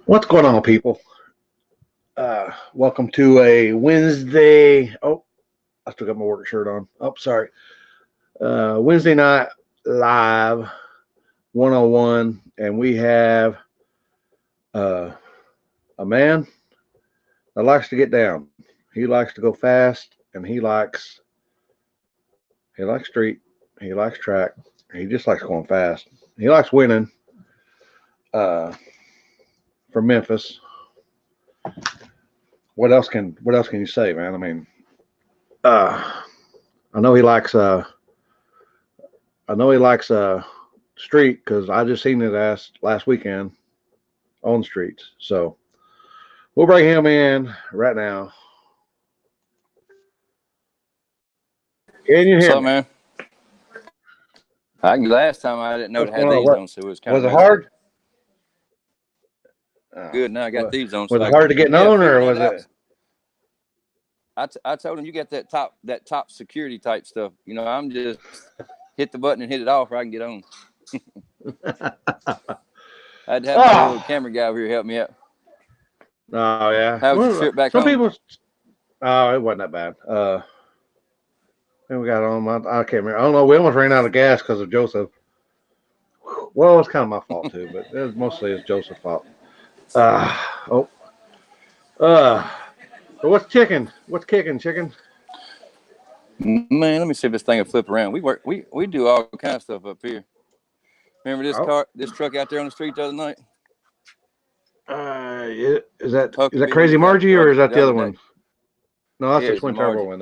What's going on, people? Welcome to a Wednesday. Oh, I still got my work shirt on. Oh, sorry. Wednesday night live 101, and we have uh, a man that likes to get down. He likes to go fast, and he likes street, he likes track, he just likes going fast. He likes winning. Uh, from Memphis. What else can you say, man? I mean, uh, I know he likes street because I just seen it last weekend on the streets. So we'll bring him in right now. Can you What's hear up, me? man? Last time I didn't know What's it had going on? these What on, so it was kind was of it messed up. hard? Good, now I got What these on, was so it hard to get yeah, on, or figuring was that out. it? I told him you got that top security type stuff. I'm just hit the button and hit it off, or I can get on. I'd have my little camera guy over here help me out. Oh yeah. How was your Well, trip back some home? people. Oh, it wasn't that bad. Then we got on. I can't remember. I don't know. We almost ran out of gas because of Joseph. Well, it's kind of my fault too, but mostly it's Joseph's fault. Uh, oh. Uh. So what's chicken? What's kicking, chicken? Man, let me see if this thing will flip around. We do all kind of stuff up here. Remember this truck out there on the street the other night? Is that Huckabee, we Crazy was out Margie, the or other is that the the other other day. one? No, that's Yeah, the it's the twin turbo Margie. one.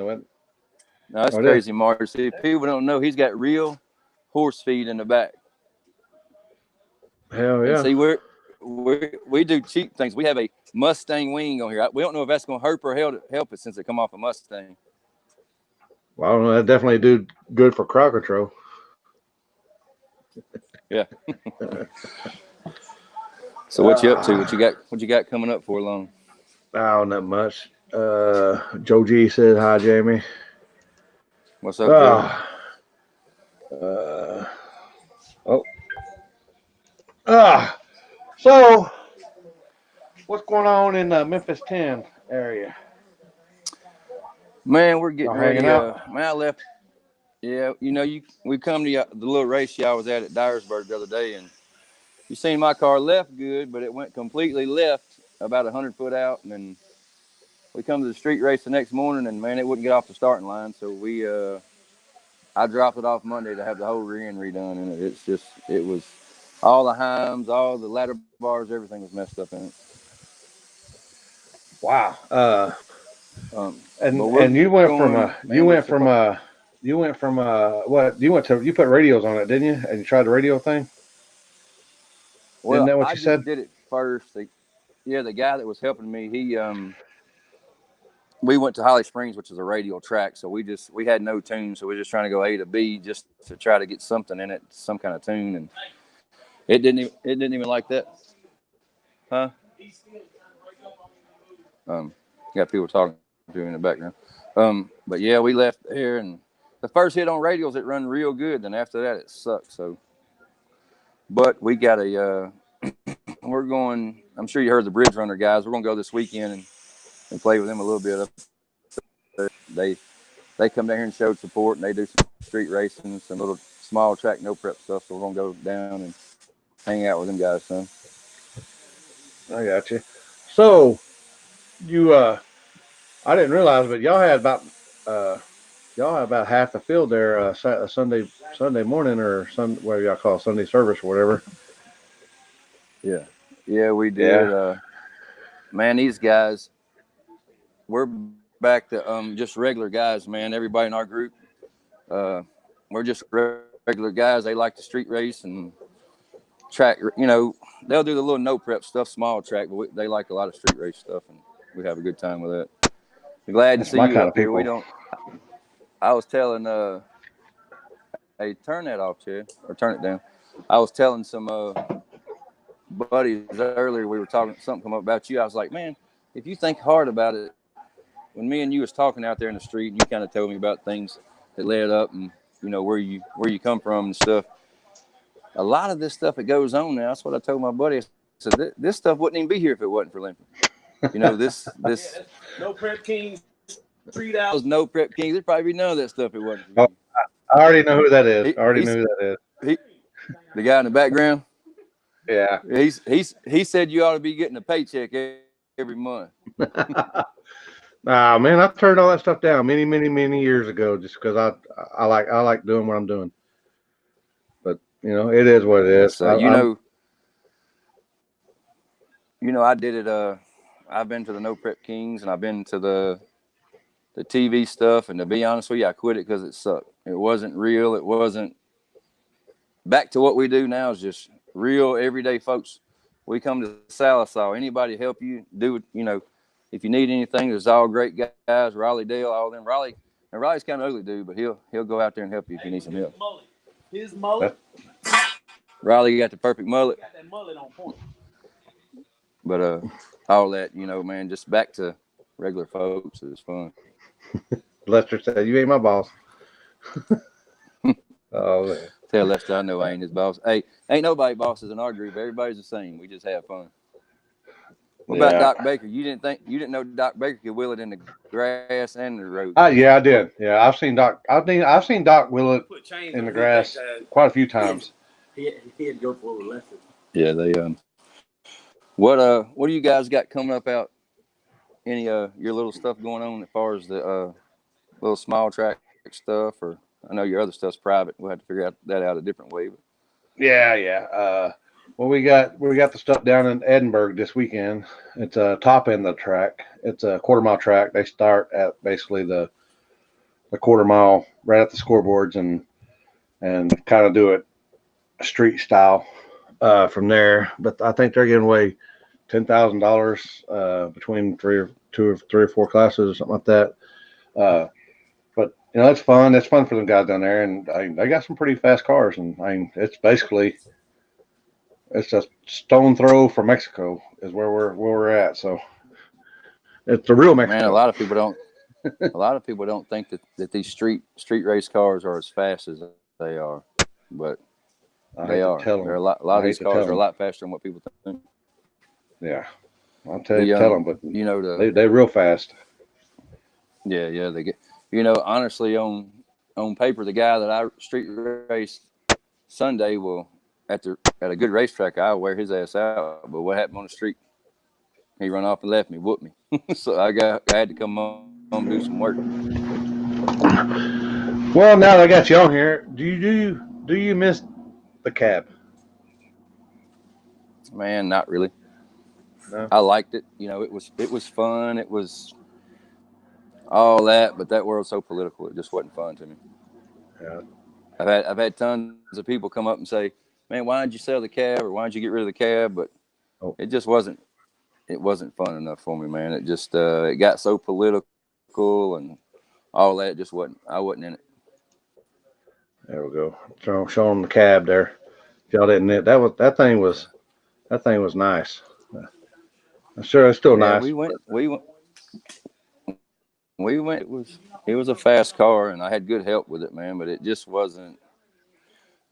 No, that's Oh, it is. Crazy Margie. See, people don't know he's got real horse feed in the back. Hell And yeah. see, we do cheap things. We have a Mustang wing on here. We don't know if that's going to hurt or help it since it come off a Mustang. Well, I don't know. That definitely do good for crowd control. Yeah. So what you up to? What you got? What you got coming up for long? Oh, not much. Joe G said hi, Jamie. What's up, Joe? Uh, oh. So what's going on in the Memphis 10 area? Man, we're getting Y'all ready. hanging out? Man, I left. Yeah, we come to the little race y'all was at Dyersburg the other day, and you seen my car left good, but it went completely left about 100 foot out, and then we come to the street race the next morning, and man, it wouldn't get off the starting line. So I dropped it off Monday to have the whole rear end redone in it. It was all the heims, all the ladder bars, everything was messed up in it. Wow. But we're And you went from going, man. you put radios on it, didn't you? And you tried the radio thing? Isn't Well, that what I you said? just did it first. The guy that was helping me, we went to Holly Springs, which is a radial track. So we had no tune. So we are just trying to go A to B just to try to get something in it, some kind of tune. And it didn't even like that. Huh? Got people talking to me in the background. But yeah, we left there, and the first hit on radials, it run real good. Then after that, it sucked. So, but we got we're going. I'm sure you heard the Bridge Runner guys. We're gonna go this weekend and play with them a little bit. They come down here and showed support, and they do some street racing, some little small track no prep stuff. So we're gonna go down and hang out with them guys, son. I got you. So you I didn't realize, but uh y'all had about half the field there Sunday morning, or whatever y'all call it, Sunday service or whatever. Yeah, we did. Yeah. Man, these guys, we're back to just regular guys, man. Everybody in our group, we're just regular guys. They like to street race and track. They'll do the little no prep stuff, small track, but they like a lot of street race stuff, and we have a good time with that. Glad to That's see my you kind up of here. people. I was telling, hey, turn that off, Chad, or turn it down. I was telling some buddies earlier. We were talking. Something come up about you. I was like, man, if you think hard about it, when me and you was talking out there in the street, and you kind of told me about things that led up, and where you come from and stuff. A lot of this stuff that goes on now. That's what I told my buddy. I said, said, this stuff wouldn't even be here if it wasn't for Limpy. You know, this no prep kings, street out. No prep kings. There'd probably be none of that stuff if it wasn't for Oh, you. I already know who that is. I already know who that is. The guy in the background. Yeah. He said you ought to be getting a paycheck every month. Nah, man, I turned all that stuff down many years ago just because I like doing what I'm doing. But you know, it is what it is. So I did it. I've been to the No Prep Kings and I've been to the TV stuff. And to be honest with you, I quit it because it sucked. It wasn't real. It wasn't. Back to what we do now is just real everyday folks. We come to Salisaw. Anybody help you do it? You know, if you need anything, there's all great guys. Riley Dale, all them. Riley's kind of ugly dude, but he'll go out there and help you if you need some help. His mullet. Riley got the perfect mullet. Got that mullet on point. But all that, you know, man, just back to regular folks. It was fun. Lester said, "You ain't my boss." Oh man. Tell Lester I know I ain't his boss. Hey, ain't nobody bosses in our group. Everybody's the same. We just have fun. What about Doc Baker? You didn't know Doc Baker could wheel it in the grass and the road. Yeah, I did. Yeah, I've seen Doc wheel it in the grass quite a few times. He had to go for a lesson. Yeah, they What do you guys got coming up out? Any your little stuff going on as far as the little small track stuff, or I know your other stuff's private. We'll have to figure that out a different way. But. Yeah. Well, we got the stuff down in Edinburgh this weekend. It's a top end of the track. It's a quarter-mile track. They start at basically the quarter mile right at the scoreboards and kind of do it street style from there. But I think they're giving away $10,000 between three or four classes or something like that. But you know, it's fun. It's fun for them guys down there, and they got some pretty fast cars. And it's basically it's a stone throw from Mexico is where we're at. So it's the real Mexico. Man, a lot of people don't think that these street race cars are as fast as they are, but they are. They're a lot of these cars are a lot faster than what people think. Yeah, I'll tell them, but you know they're real fast. Yeah, they get. You know, honestly, on paper, the guy that I street raced Sunday will at a good racetrack, I'll wear his ass out. But what happened on the street? He run off and left me, whooped me. So I had to come home and do some work. Well, now that I got you on here, do you miss the cab? Man, not really. No. I liked it. You know, it was fun. It was all that, but that world's so political. It just wasn't fun to me. Yeah. I've had tons of people come up and say, "Man, why did you sell the cab, or why did you get rid of the cab?" But it just wasn't. It wasn't fun enough for me, man. It just it got so political and all that. Just wasn't. I wasn't in it. There we go. Show them the cab there. If y'all didn't, that thing was nice. I'm sure it's still nice. We went. It was a fast car, and I had good help with it, man. But it just wasn't.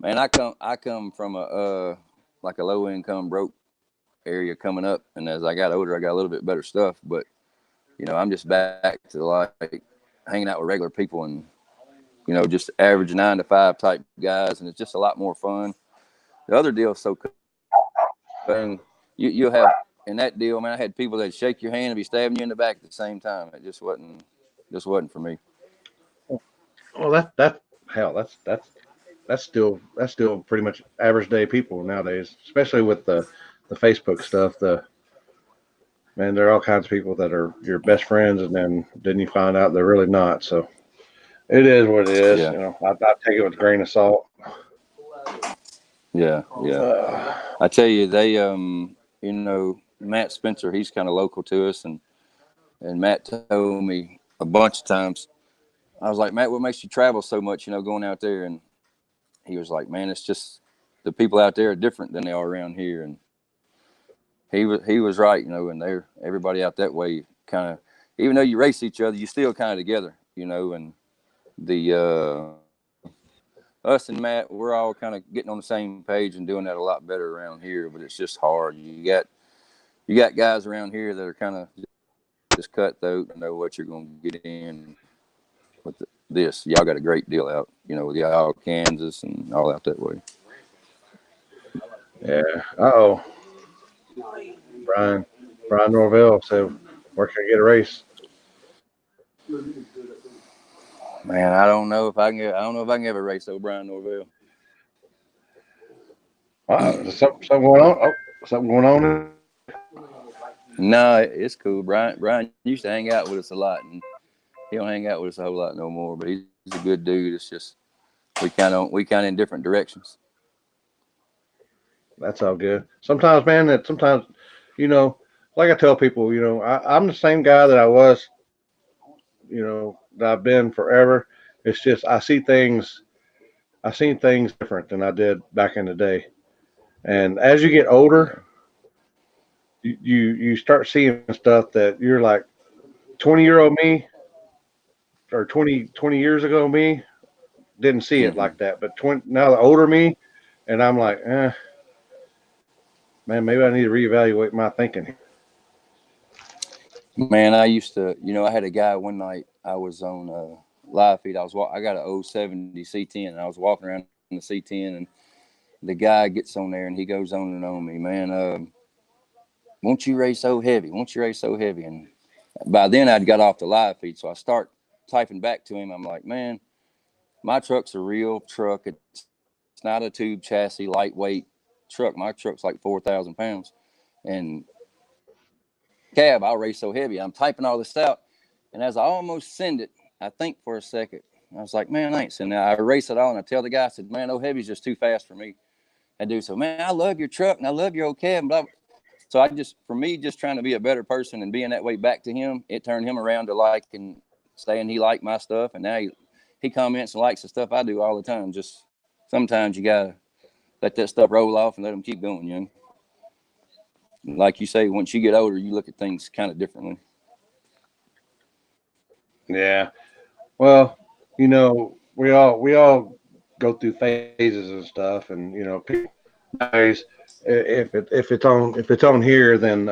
Man, I come from a like a low income broke area coming up, and as I got older, I got a little bit better stuff. But you know, I'm just back to like hanging out with regular people and you know, just average 9 to 5 type guys, and it's just a lot more fun. The other deal is so cool. You'll have in that deal, man. I had people that shake your hand and be stabbing you in the back at the same time. It just wasn't for me. Well, that's still pretty much average day people nowadays, especially with the Facebook stuff. Man, there are all kinds of people that are your best friends, and then you find out they're really not. So it is what it is. Yeah. You know, I take it with a grain of salt. Yeah. I tell you, they you know, Matt Spencer, he's kind of local to us, and Matt told me a bunch of times. I was like, Matt, what makes you travel so much, you know, going out there? And he was like, man, it's just the people out there are different than they are around here. And he was right, you know, and everybody out that way kind of, even though you race each other, you still kind of together, you know, and the us and Matt, we're all kind of getting on the same page and doing that a lot better around here. But it's just hard. You got guys around here that are kind of just cutthroat and know what you're going to get in with this. Y'all got a great deal out, with y'all Kansas and all out that way. Yeah. Uh-oh. Brian Norvell said, where can I get a race? Man, I don't know if I can ever race O'Brien Norvell. There's something going on. Oh, something going on. No, it's cool. Brian used to hang out with us a lot, and he don't hang out with us a whole lot no more. But he's a good dude. It's just we kind of in different directions. That's all good. Sometimes, man, like I tell people, I'm the same guy that I was, that I've been forever. It's just I seen things different than I did back in the day. And as you get older, you start seeing stuff that you're like 20-year-old me or 20 years ago me didn't see it like that. But now the older me, and I'm like, man, maybe I need to reevaluate my thinking. Man, I used to, I had a guy one night. I was on live feed. I got a 070 C10, and I was walking around in the C10, and the guy gets on there, and he goes on and on me, man. Won't you race so heavy? Won't you race so heavy? And by then, I'd got off the live feed, so I start typing back to him. I'm like, man, my truck's a real truck. It's not a tube chassis, lightweight truck. My truck's like 4,000 pounds, and cab, I'll race so heavy. I'm typing all this out, and as I almost send it, I think for a second. I was like, man, I ain't sending that. I erase it all, and I tell the guy, I said, man, no heavy's just too fast for me. I do. So, man, I love your truck, and I love your old cab. So for me, just trying to be a better person and being that way back to him, it turned him around to liking, saying he liked my stuff, and now he comments and likes the stuff I do all the time. Just sometimes you got to let that stuff roll off and let them keep going, Like you say, once you get older, you look at things kind of differently. Yeah. Well, we all go through phases and stuff, and people nowadays, if it's on here, then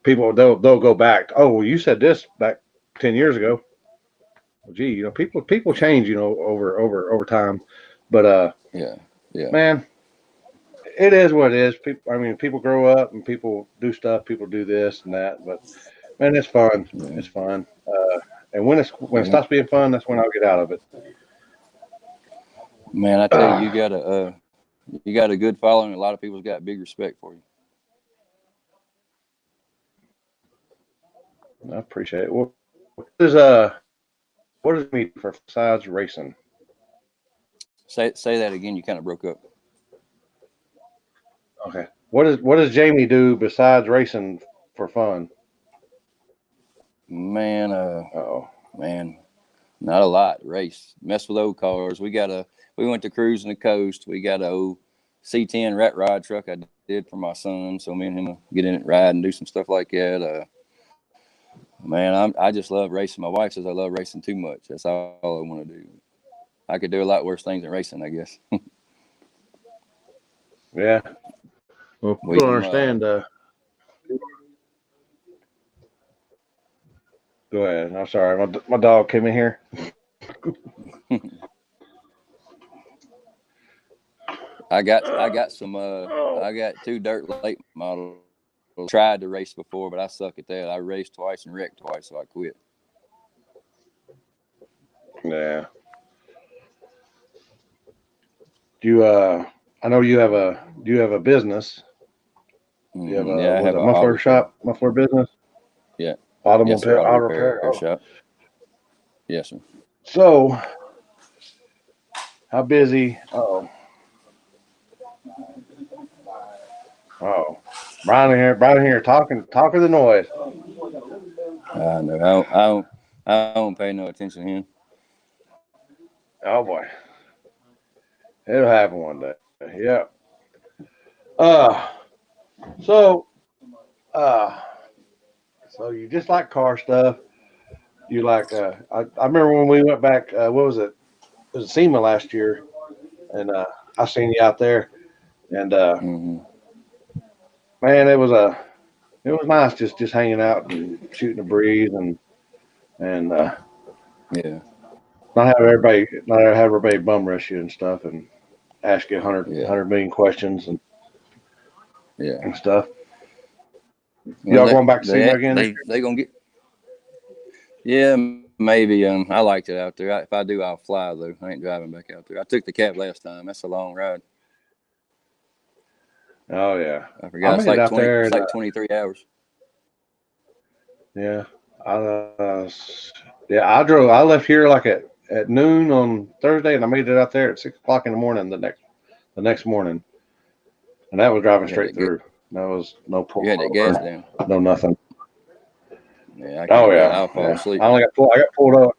people they'll go back. Oh, well, you said this back 10 years ago. Well, gee, people change, over time, but yeah, man, it is what it is. People grow up and people do stuff. People do this and that, but man, it's fun. Yeah. It's fun. And when it stops being fun, that's when I'll get out of it. Man, I tell you, you got a good following. A lot of people's got big respect for you. I appreciate it. What does it mean for besides racing? Say that again. You kind of broke up. Okay. What does Jamie do besides racing for fun? Man, man, not a lot. Race, mess with old cars. We went to cruising the coast. We got a old C10 rat rod truck I did for my son. So me and him will get in it, ride, and do some stuff like that. Man, I just love racing. My wife says I love racing too much. That's all I want to do. I could do a lot worse things than racing, I guess. Yeah. Well, people don't understand. Go ahead. I'm sorry. My dog came in here. I got some. I got 2 dirt late models. Tried to race before, but I suck at that. I raced twice and wrecked twice, so I quit. Yeah. I know you have a business. You have I have a a muffler shop, muffler business. Yeah. Auto repair repair. shop. Yes, sir. So, how busy? Oh, Brian here talking the noise. I know. I don't pay no attention to him. Oh boy, it'll happen one day. Yeah. So, uh, so you just like car stuff. You like? I remember when we went back. What was it? was at SEMA last year, and I seen you out there, and man, it was nice just hanging out and shooting a breeze and Yeah. not have everybody bum rush you and stuff and ask you Yeah. 100 million questions Yeah. and stuff. Well, Y'all going back to SEMA again? They gonna get. Yeah, maybe. I liked it out there. If I do, I'll fly though. I ain't driving back out there. I took the cab last time. That's a long ride. Oh yeah, I forgot. made it out there. It's like 23 hours. Yeah, I drove. I left here like at noon on Thursday, and I made it out there at 6 o'clock in the morning the next morning, and that was driving straight through. That was no pull. You had that gas down. No nothing. Yeah, I can't. I'll fall asleep. I got pulled over.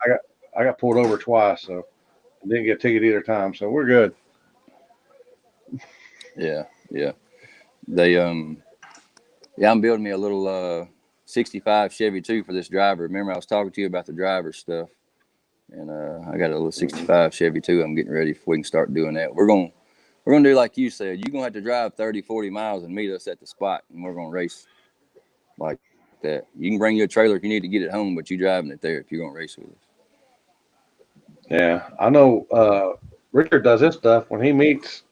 I got pulled over twice, so I didn't get a ticket either time. So we're good. Yeah. They I'm building me a little 65 Chevy too for this driver. Remember I was talking to you about the driver stuff, and I got a little 65 Chevy too. I'm getting ready if we can start doing that. We're gonna do like you said. You're gonna have to drive 30, 40 miles and meet us at the spot, and we're gonna race like that. You can bring your trailer if you need to get it home, but you driving it there if you're gonna race with us. Yeah, I know. Richard does his stuff when he meets.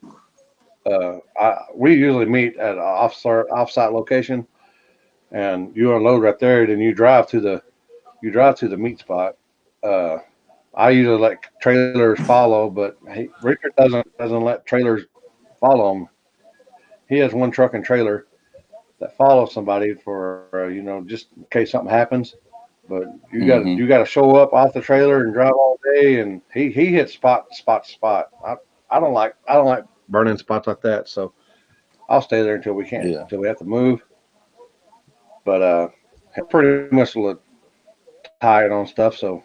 We usually meet at an off-site location, and you unload right there. Then you drive to the meet spot. I usually let trailers follow, but Richard doesn't let trailers follow him. He has one truck and trailer that follows somebody for just in case something happens. But you got to show up off the trailer and drive all day, and he hits spot to spot. I don't like burning spots like that, so I'll stay there until we can't until we have to move. But pretty much tied on stuff, so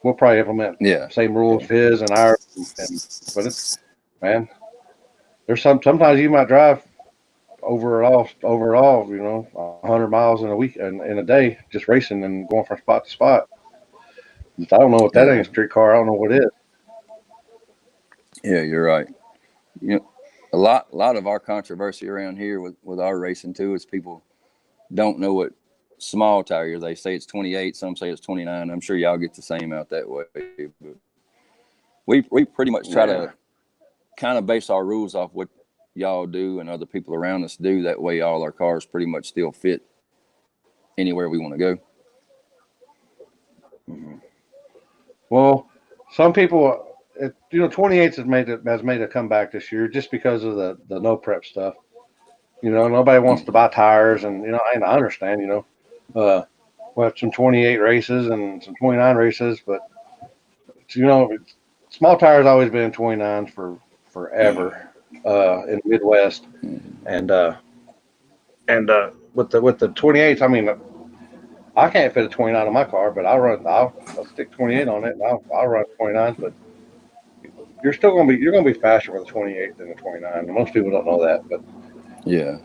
we'll probably implement same rules his and ours. But it's man, there's sometimes you might drive overall 100 miles in a week in a day just racing and going from spot to spot. I don't know what that ain't a street car. I don't know what it is. Yeah, you're right. You know, a lot of our controversy around here with our racing too is people don't know what small tires. They say it's 28, some say it's 29. I'm sure y'all get the same out that way. But we pretty much try to kind of base our rules off what y'all do and other people around us do. That way all our cars pretty much still fit anywhere we want to go. Mm-hmm. Well, some people 28s has made a comeback this year just because of the no prep stuff. Nobody wants to buy tires, and I understand. We have some 28 races and some 29 races, but small tires always been 29s for forever in the Midwest, and with the 28s, I mean, I can't fit a 29 on my car, but I'll stick 28 on it, and I'll run 29s, but you're gonna be faster with a 28 than a 29. Most people don't know that, but yeah.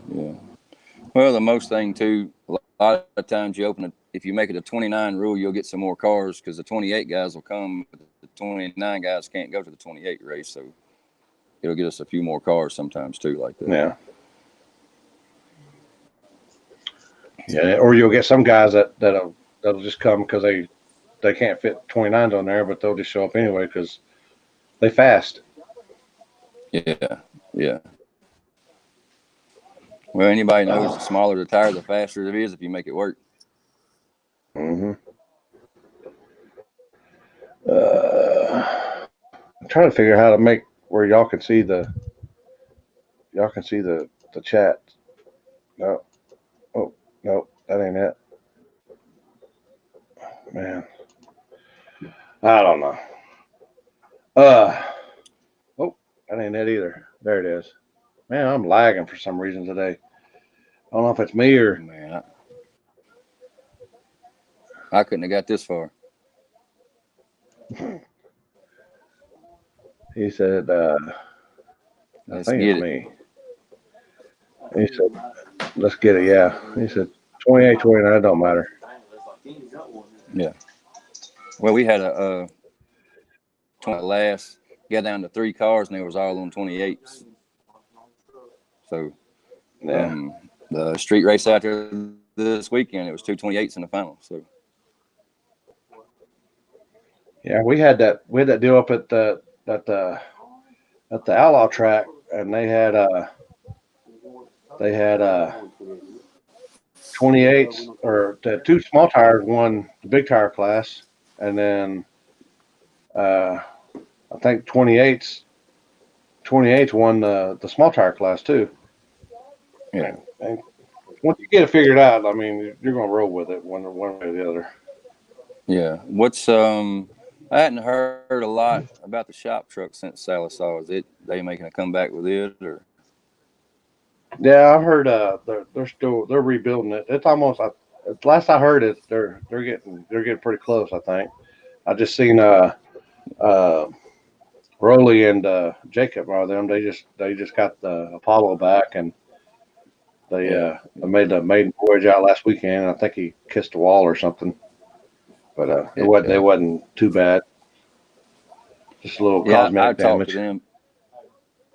Well, the most thing too, a lot of times if you make it a 29 rule, you'll get some more cars because the 28 guys will come, but the 29 guys can't go to the 28 race, so it'll get us a few more cars sometimes too, like that. Yeah, or you'll get some guys that'll just come because they can't fit 29s on there, but they'll just show up anyway because they fast. Yeah. Well, anybody knows the smaller the tire, the faster it is if you make it work. Mm-hmm. I'm trying to figure out how to make where y'all can see the chat. No. Oh, no, that ain't it. Man. I don't know. Oh, that ain't it either. There it is. Man, I'm lagging for some reason today. I don't know if it's me or. Man, I couldn't have got this far. He said, I think it's me. He said, let's get it. Yeah. He said, 28, 29, it don't matter. Yeah. Well, we had a last. Got down to 3 cars, and they was all on 28s. So, the street race out there this weekend, it was 2 28s in the final. So, yeah, we had that deal up at the Outlaw track, and they had 28s, or the 2 small tires won the big tire class, and then I think 28s won the small tire class too. yeah. And once you get it figured out, I mean, you're gonna roll with it one way or the other. Yeah. What's I hadn't heard a lot about the shop truck since Salisaw. Is it they making a comeback with it, or? Yeah, I've heard they're rebuilding it. It's almost last I heard it, they're getting pretty close. I think I just seen Rolly and Jacob are them. They just got the Apollo back, and they made the maiden voyage out last weekend. I think he kissed a wall or something, but it wasn't too bad. Just a little cosmetic damage.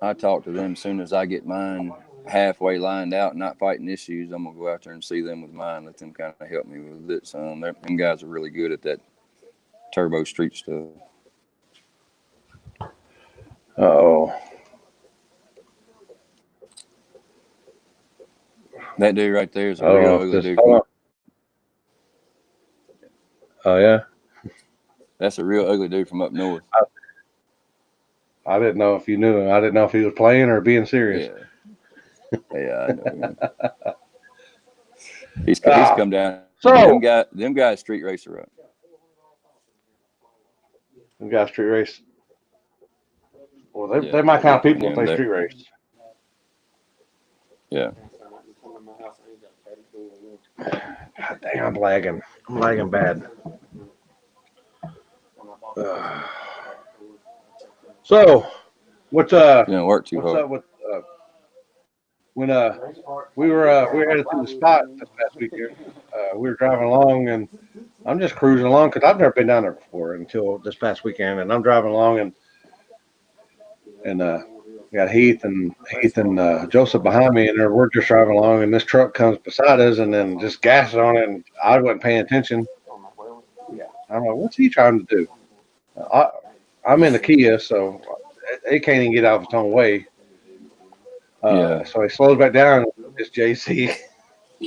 I talked to them as soon as I get mine halfway lined out, not fighting issues. I'm gonna go out there and see them with mine. Let them kind of help me with it. So them guys are really good at that turbo street stuff. Oh, that dude right there is a real ugly dude. Oh yeah, that's a real ugly dude from up north. I didn't know if you knew him. I didn't know if he was playing or being serious. Yeah, I know him. He's come down. So them guys street racer up. Them guys street race. Well, they're my kind of people if they street race. Yeah. God dang, I'm lagging. I'm lagging bad. So, what's didn't work too hard. Up with when we were headed to the spot this past weekend? We were driving along, and I'm just cruising along because I've never been down there before until this past weekend, and I'm driving along and we got Heath and Joseph behind me, and we're just driving along, and this truck comes beside us, and then just gasses on it, and I wasn't paying attention. I'm like, what's he trying to do? I'm in the Kia, so it can't even get out of its own way. So he slows back down. It's JC.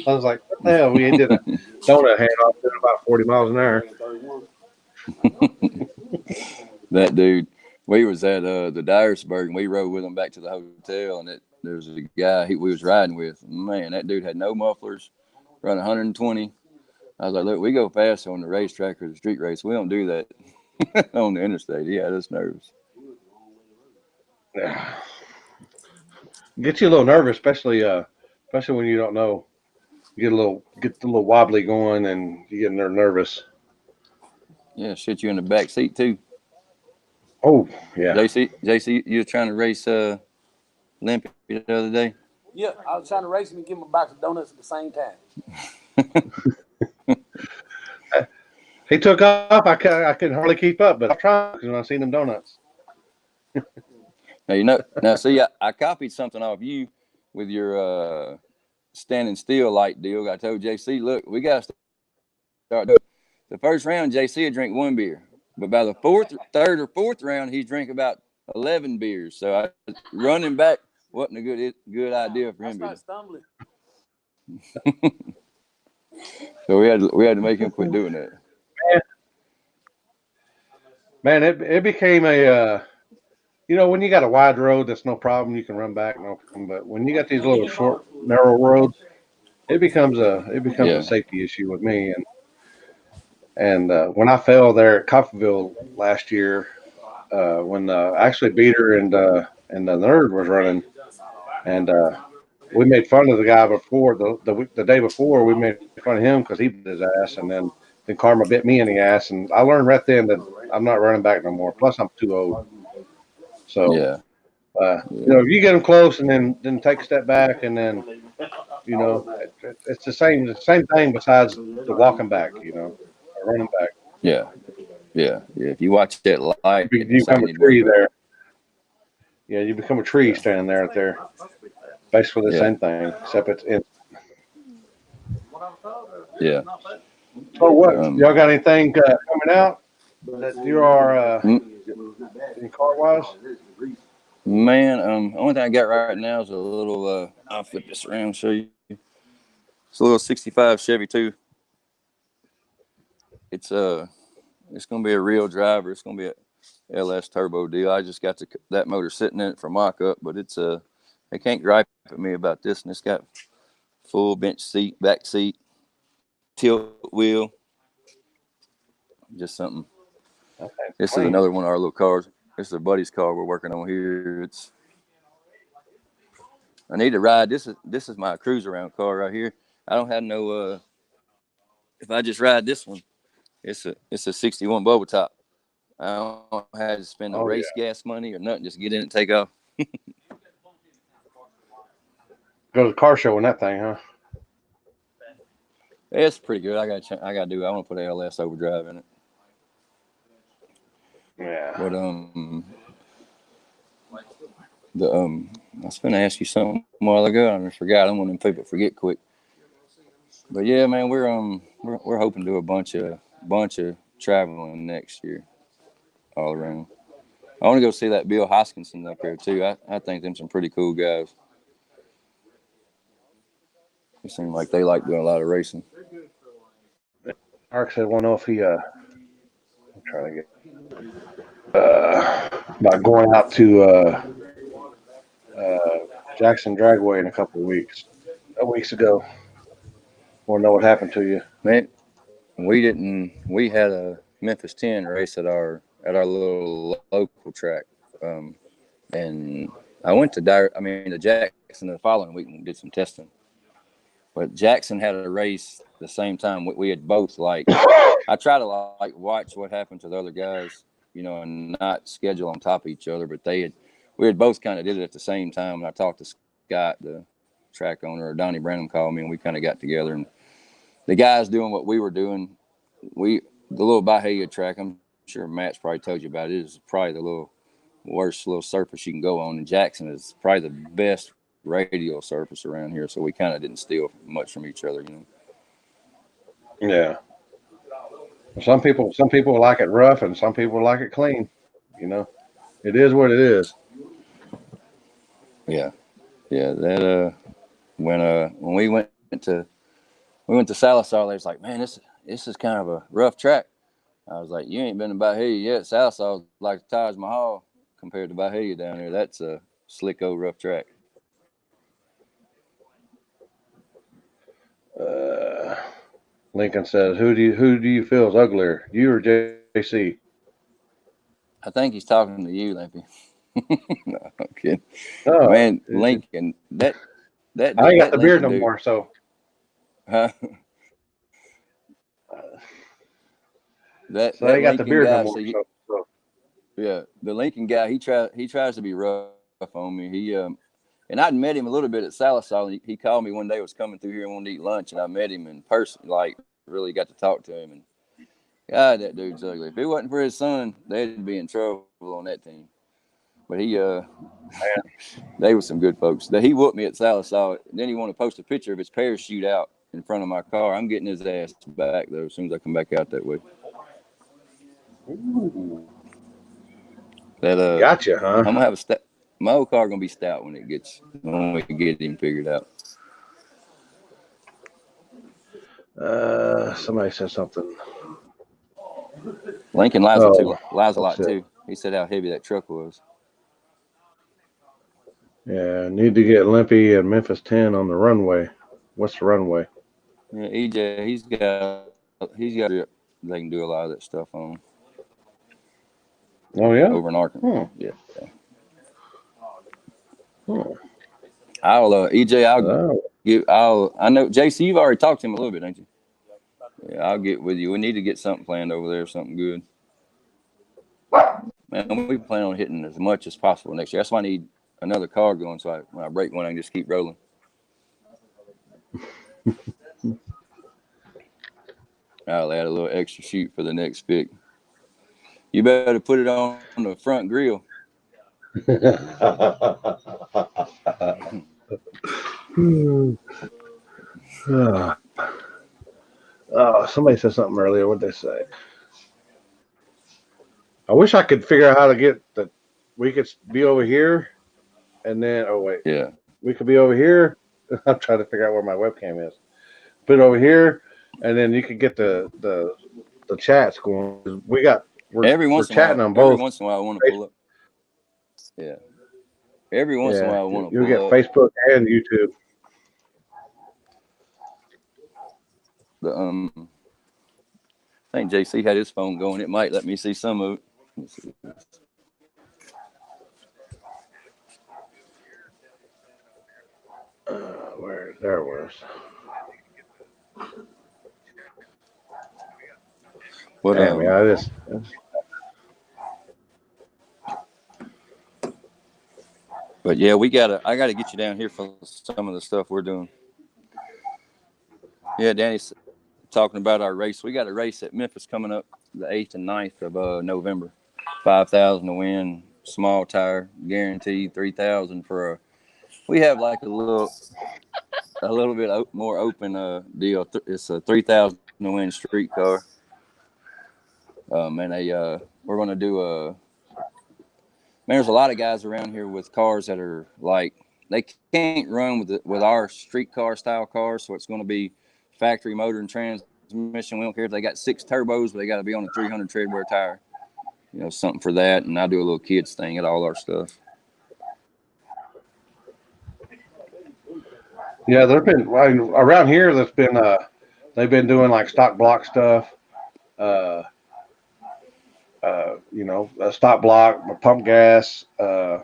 I was like, what the hell? We did a donut handoff at about 40 miles an hour. That dude. We was at the Dyersburg, and we rode with him back to the hotel, and there was a guy we was riding with. Man, that dude had no mufflers, run 120. I was like, look, we go fast on the racetrack or the street race. We don't do that on the interstate. He had us nervous. Yeah. Gets you a little nervous, especially when you don't know. You get a little wobbly going, and you get nervous. Yeah, shit you in the back seat too. Oh yeah. JC, you were trying to race Limpy the other day. Yeah, I was trying to race him and give him a box of donuts at the same time. He took off. I couldn't hardly keep up, but I tried when I seen them donuts. Now see, I copied something off you with your standing still light deal. I told JC, look, we got to start doing the first round. JC would drink 1 beer, but by the third or fourth round, he's drink about 11 beers. So running back wasn't a good idea for him. I started stumbling. So we had to make him quit doing that. Man, it became a when you got a wide road, that's no problem. You can run back, no problem. But when you got these little short, narrow roads, it becomes a safety issue with me. And when I fell there at Coffeyville last year, when actually Beater and the Nerd was running, and we made fun of the guy before the day before. We made fun of him because he bit his ass, and then Karma bit me in the ass, and I learned right then that I'm not running back no more. Plus, I'm too old. So, if you get them close and then take a step back, and then it's the same thing besides the walking back, running back. Yeah. Yeah. If you watch that light, You it's like become you a need to work tree on. there. Yeah, you become a tree standing there at there. Basically the Yeah. same thing, except it's in. Yeah. So what? Um, Y'all got anything coming out that you are mm, in car wise? man, only thing I got right now is a little. I'll flip this around and show you. It's a little '65 Chevy too. It's it's gonna be a real driver. It's gonna be a LS turbo deal. I just got that motor sitting in it for mock up, but it's they can't gripe at me about this, and it's got full bench seat, back seat, tilt wheel, just something. Okay, This is clean. another one of our little cars. This is a buddy's car we're working on here. I need to ride. This is my cruise around car right here. I don't have no if I just ride this one, it's a 61 bubble top. I don't have to spend no Oh race yeah. gas money or nothing. Just get in and take off. Go to the car show in that thing, huh? It's pretty good. I want to put LS overdrive in it. Yeah. But I was gonna ask you something a while ago. I just forgot. I'm one of them people forget quick. But yeah, man, we're hoping to do a bunch of traveling next year all around. I want to go see that Bill Hoskinson up there too. I think them some pretty cool guys. It seems like they like doing a lot of racing. Mark said, "Want to know if he I'm trying to get about going out to uh, Jackson Dragway in a couple of weeks. Weeks ago. Want to know what happened to you? Man, we didn't. We had a Memphis 10 race at our little local track, and I went to to Jackson the following week and did some testing. But Jackson had a race the same time. We had both I try to watch what happened to the other guys, and not schedule on top of each other. But we had both kind of did it at the same time. And I talked to Scott, the track owner, or Donnie Branham called me, and we kind of got together. And the guys doing what we were doing, the little Bahia track. I'm sure Matt's probably told you about it. It is probably the worst little surface you can go on. And Jackson is probably the best radial surface around here. So we kind of didn't steal much from each other. Yeah. Some people like it rough, and some people like it clean. You know, it is what it is. Yeah, yeah. That when we went to Sallisaw, they was like, man, this is kind of a rough track. I was like, you ain't been to Bahia yet. Sallisaw is like Taj Mahal compared to Bahia down there. That's a slick old rough track. Uh, Lincoln says, "Who do you feel is uglier, you or JC?" I think he's talking to you, Limpy. No, I'm kidding. No, Man, Lincoln, I ain't got that the beard Lincoln no dude, more, so huh? uh, I That ain't got the Lincoln beard no guy. more. So. Yeah, the Lincoln guy. He tries to be rough on me. And I'd met him a little bit at Sallisaw. He called me one day, was coming through here and wanted to eat lunch, and I met him in person, really got to talk to him. And God, that dude's ugly. If it wasn't for his son, they'd be in trouble on that team. But they were some good folks. He whooped me at Sallisaw. Then he wanted to post a picture of his parachute out in front of my car. I'm getting his ass back though as soon as I come back out that way. Ooh, That gotcha, huh? I'm gonna have my old car gonna be stout when we get him figured out. Somebody said something. Lincoln Oh, lies a what's lot it? too. He said how heavy that truck was. Yeah, need to get Limpy and Memphis 10 on the runway. What's the runway? Yeah, EJ, he's got they can do a lot of that stuff on Oh yeah. over in Arkansas. Hmm. Yeah, Hmm. I'll EJ, Oh, I know JC, you've already talked to him a little bit, ain't you? Yeah, I'll get with you. We need to get something planned over there, something good. Man, we plan on hitting as much as possible next year. That's why I need another car going, so when I break one, I can just keep rolling. I'll add a little extra shoot for the next pick. You better put it on the front grill. Oh, somebody said something earlier. What'd they say? I wish I could figure out how to get the. We could be over here, and then wait, Yeah. we could be over here. I'm trying to figure out where my webcam is. Put it over here, and then you could get the chats going. We're chatting on Every both. once in a while, I want to pull up. Yeah. Every once in a Yeah, while, I want to you'll get pull up Facebook and YouTube. the I think JC had his phone going. It might let me see some of it. Let me see. Where there was. What Damn, yeah, it is. But yeah, I gotta get you down here for some of the stuff we're doing. Yeah, Danny's talking about our race. We got a race at Memphis coming up the 8th and 9th of November. 5,000 to win, small tire, guaranteed 3,000 for a. We have like a little bit more open deal. It's a 3,000 to win street car. And we're gonna do a. Man, there's a lot of guys around here with cars that are like they can't run with our street car style cars, so it's going to be factory motor and transmission. We don't care if they got 6 turbos, but they got to be on a 300 tread wear tire. You know, something for that. And I do a little kids thing at all our stuff. Yeah, there've been around here. That's been they've been doing like stock block stuff. Uh, stock block, pump gas. I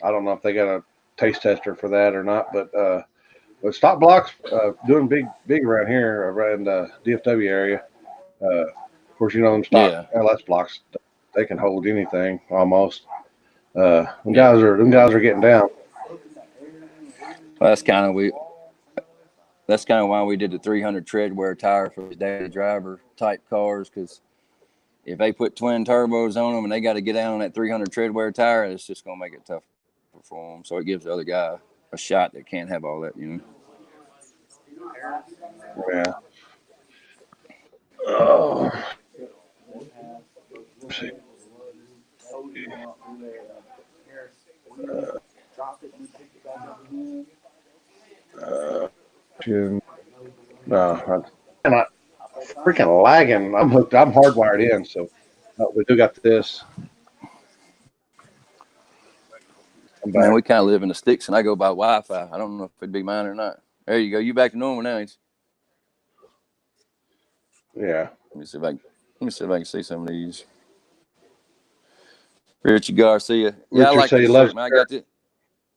don't know if they got a taste tester for that or not, but stock blocks doing big around here around the DFW area. Of course, them stock Yeah, LS blocks, they can hold anything almost. Them yeah. guys are getting down. Well, that's kind of why we did the 300 tread wear tire for the daily driver type cars, because if they put twin turbos on them and they got to get down on that 300 tread wear tire, it's just going to make it tougher for them. So it gives the other guy a shot that can't have all that, you know. Yeah. Oh, let's see. Uh, no, I'm not freaking lagging. I'm hooked. I'm hardwired in, so we do got this. I'm Man, back. we kind of live in the sticks, and I go by Wi-Fi. I don't know if it'd be mine or not. There you go. You back to normal now, ain't Yeah. you? Let me see if I can see some of these. Richard Garcia. Yeah, I Richard like said he this loves shirt, man. I shirt. got this.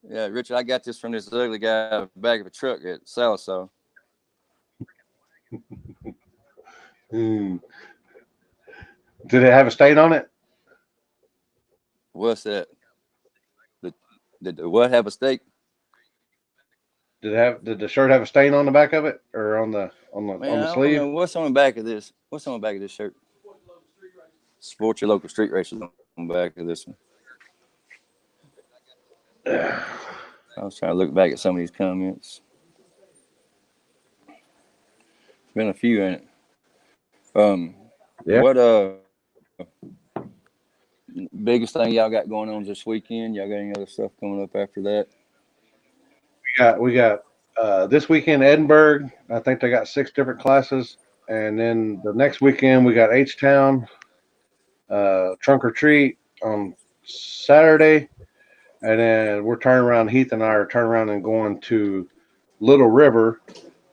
Yeah, Richard, I got this from this ugly guy back of a truck at Salisaw. Mm. Did it have a stain on it? What's that? Did the what have a steak? Did the shirt have a stain on the back of it or Man, on the I don't sleeve? know. What's on the back of this? What's on the back of this shirt? Support your local street racers on the back of this one. I was trying to look back at some of these comments. Been a few in it. Yeah. What biggest thing y'all got going on this weekend? Y'all got any other stuff coming up after that? We got this weekend Edinburgh. I think they got 6 different classes, and then the next weekend we got H Town trunk or treat on Saturday, and then we're turning around. Heath and I are turning around and going to Little River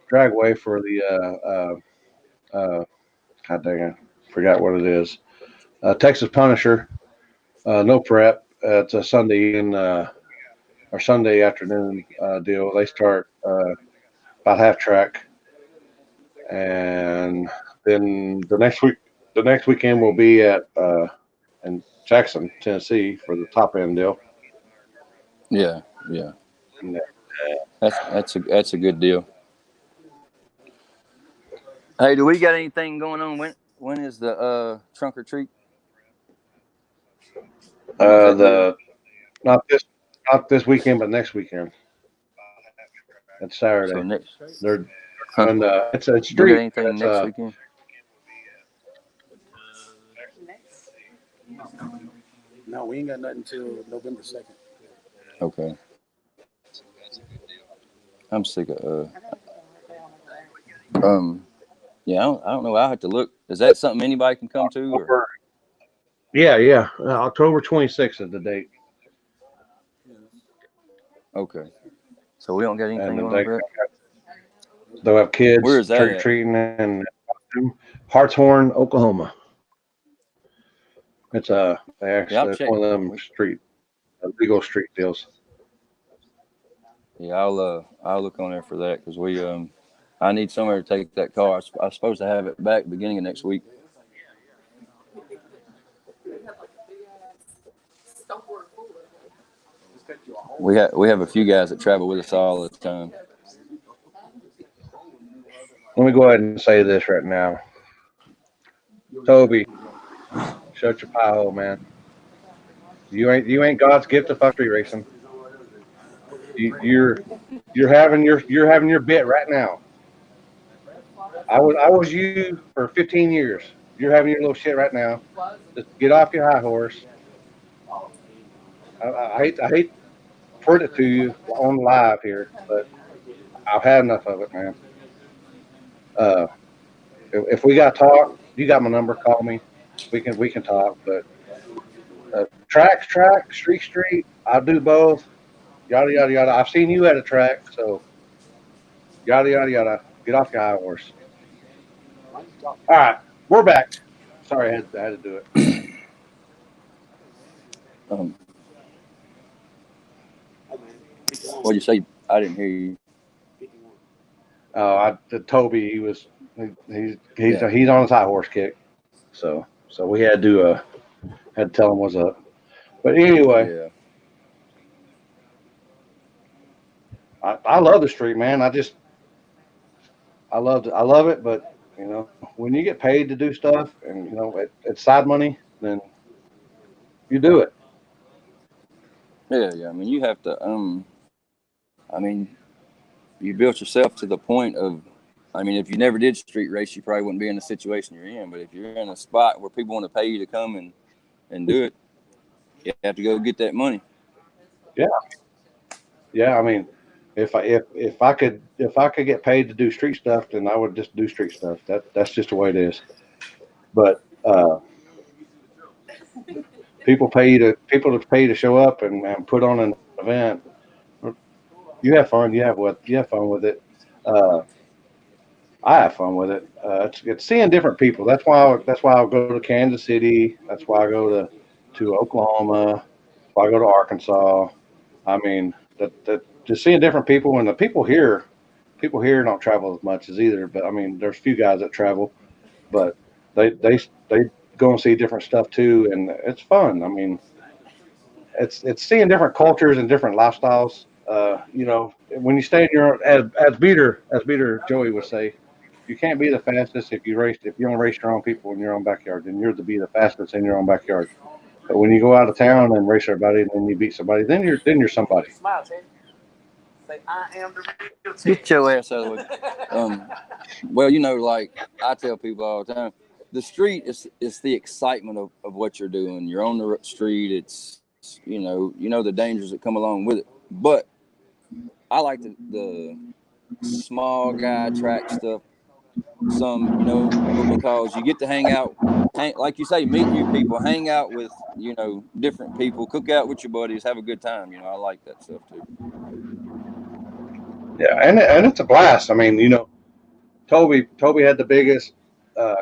Dragway for the God dang it, forgot what it is. Texas Punisher. No prep. It's a Sunday or Sunday afternoon deal. They start about half track, and then the next weekend will be at in Jackson, Tennessee, for the top end deal. Yeah, yeah. And, That's a good deal. Hey, do we got anything going on? When is the trunk or treat? When's that deal? The not this weekend, but next weekend. It's Saturday. So next, They're huh? and it's a You don't got street. anything It's next weekend? No, we ain't got nothing until November 2nd. Okay. I'm sick of yeah, I don't know. I'll have to look. Is that something anybody can come to, or October. Yeah. October 26th is the date, okay? So we don't got anything and then going on for that. they'll have Where kids is that trick or at? treating in Hartshorn, Oklahoma. It's Yeah, I'll it's check. one of them legal street deals. Yeah, I'll look on there for that because I need somewhere to take that car. I was supposed to have it back beginning of next week. We have a few guys that travel with us all the time. Let me go ahead and say this right now, Toby. Shut your pie hole, man. You ain't God's gift to fuck street racing. You're you're having your bit right now. I was you for 15 years. You're having your little shit right now. Just get off your high horse. I hate to put it to you on live here, but I've had enough of it, man. Uh, if we got to talk, you got my number. Call me. We can talk. But track, street. I do both. Yada yada yada. I've seen you at a track, so yada yada yada. Get off your high horse. All right, we're back. Sorry, I had to do it. Um, what'd you say? I didn't hear you. Toby, Yeah, he's on his high horse kick, so we had to tell him what's up. But anyway, yeah, I love the street, man. I love it, but when you get paid to do stuff and it's side money, then you do it. yeah. I mean, you have to. I mean, you built yourself to the point of. I mean, if you never did street race, you probably wouldn't be in the situation you're in. But if you're in a spot where people want to pay you to come and do it, you have to go get that money. Yeah, yeah. I mean, if I could get paid to do street stuff, then I would just do street stuff. That's just the way it is. But people to pay to show up and put on an event. You have fun. You have fun with it. Uh, I have fun with it. It's seeing different people. That's why I'll go to Kansas City. That's why I go to Oklahoma. That's why I go to Arkansas. I mean, that just seeing different people, and the people here don't travel as much as either. But I mean, there's few guys that travel, but they go and see different stuff too, and it's fun. I mean, it's seeing different cultures and different lifestyles. When you stay in your as Beater Joey would say, you can't be the fastest if you don't race your own people in your own backyard. Then you're to be the fastest in your own backyard. But when you go out of town and race everybody, and then you beat somebody, then you're somebody. Smile, Ted. Say, I am the real Ted. Get your ass out of the way. Well, like I tell people all the time, the street is the excitement of what you're doing. You're on the street. It's the dangers that come along with it. But I like the small guy track stuff. Because you get to like you say, meet new people, hang out with different people, cook out with your buddies, have a good time. I like that stuff too. Yeah, and it's a blast. I mean, Toby had the biggest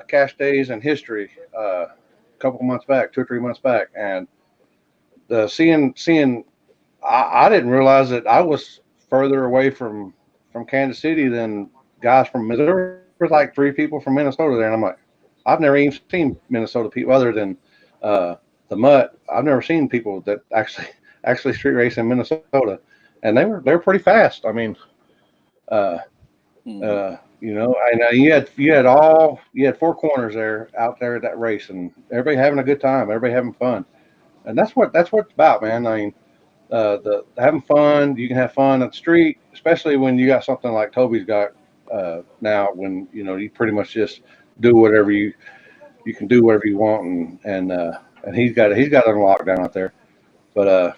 cash days in history a couple months back, 2 or 3 months back, and the seeing I didn't realize that I was further away from Kansas City than guys from Missouri. There was like 3 people from Minnesota there, and I'm like, I've never even seen Minnesota people other than the Mutt. I've never seen people that actually street race in Minnesota, and they were pretty fast. I mean, uh, and you had 4 corners there out there at that race, and everybody having a good time, everybody having fun. and that's what it's about, man. I mean, the having fun. You can have fun at the street, especially when you got something like Toby's got now. When you pretty much just do whatever you can do whatever you want, and he's got it on lockdown out there. But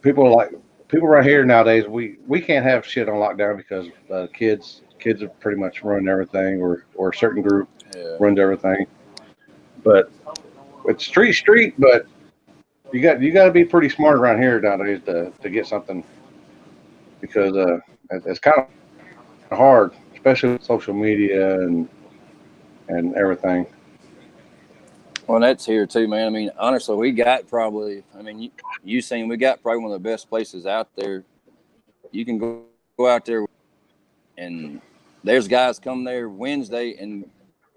people like people right here nowadays. We can't have shit on lockdown because kids have pretty much ruined everything, or a certain group Yeah. ruined everything. But it's street, but you got to be pretty smart around here nowadays to get something because it's kind of hard, especially with social media and everything. Well, that's here too, man. I mean, honestly, we got probably. I mean, you seen we got probably one of the best places out there. You can go out there and there's guys come there Wednesday and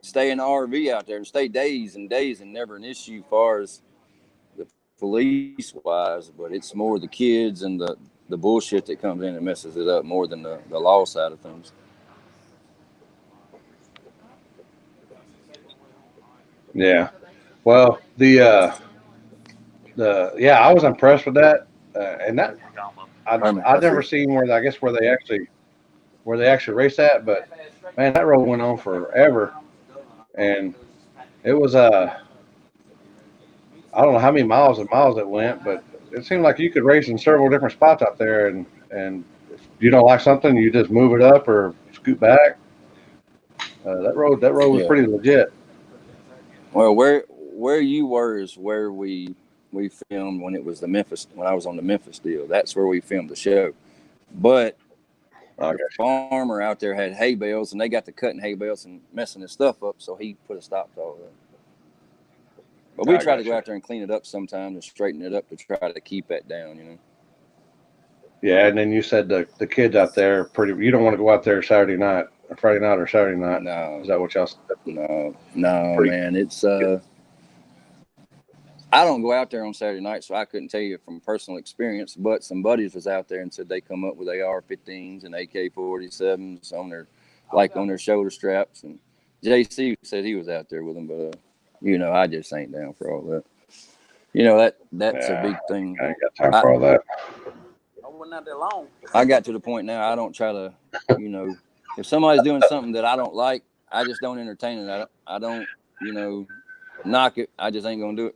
stay in the RV out there and stay days and days and never an issue far as the police wise, but it's more the kids and the bullshit that comes in and messes it up more than the law side of things. Yeah. Well, the yeah, I was impressed with that, and that I'd never seen I guess where they actually race at, but man, that road went on forever, and it was I don't know how many miles and miles it went, but it seemed like you could race in several different spots out there, and if you don't like something, you just move it up or scoot back. That road was Yeah. pretty legit. Well, where you were is where we filmed when it was the Memphis when I was on the Memphis deal. That's where we filmed the show. But I the farmer out there had hay bales, and they got to cutting hay bales and messing his stuff up, so he put a stop to all that. But we I try to got go you. out there and clean it up sometimes and straighten it up to try to keep that down. Yeah, and then you said the kids out there pretty. You don't want to go out there Saturday night, or Friday night, or Saturday night. No, Is that what y'all said? no, Pretty. man. It's I don't go out there on Saturday night, so I couldn't tell you from personal experience. But some buddies was out there and said they come up with AR-15s and AK-47s on their shoulder straps. And JC said he was out there with them, but I just ain't down for all that. That's a Yeah, big thing. I ain't got time I for all that. I wasn't out there long. I got to the point now I don't try to, you know, if somebody's doing something that I don't like, I just don't entertain it. I don't, you know, knock it. I just ain't gonna do it.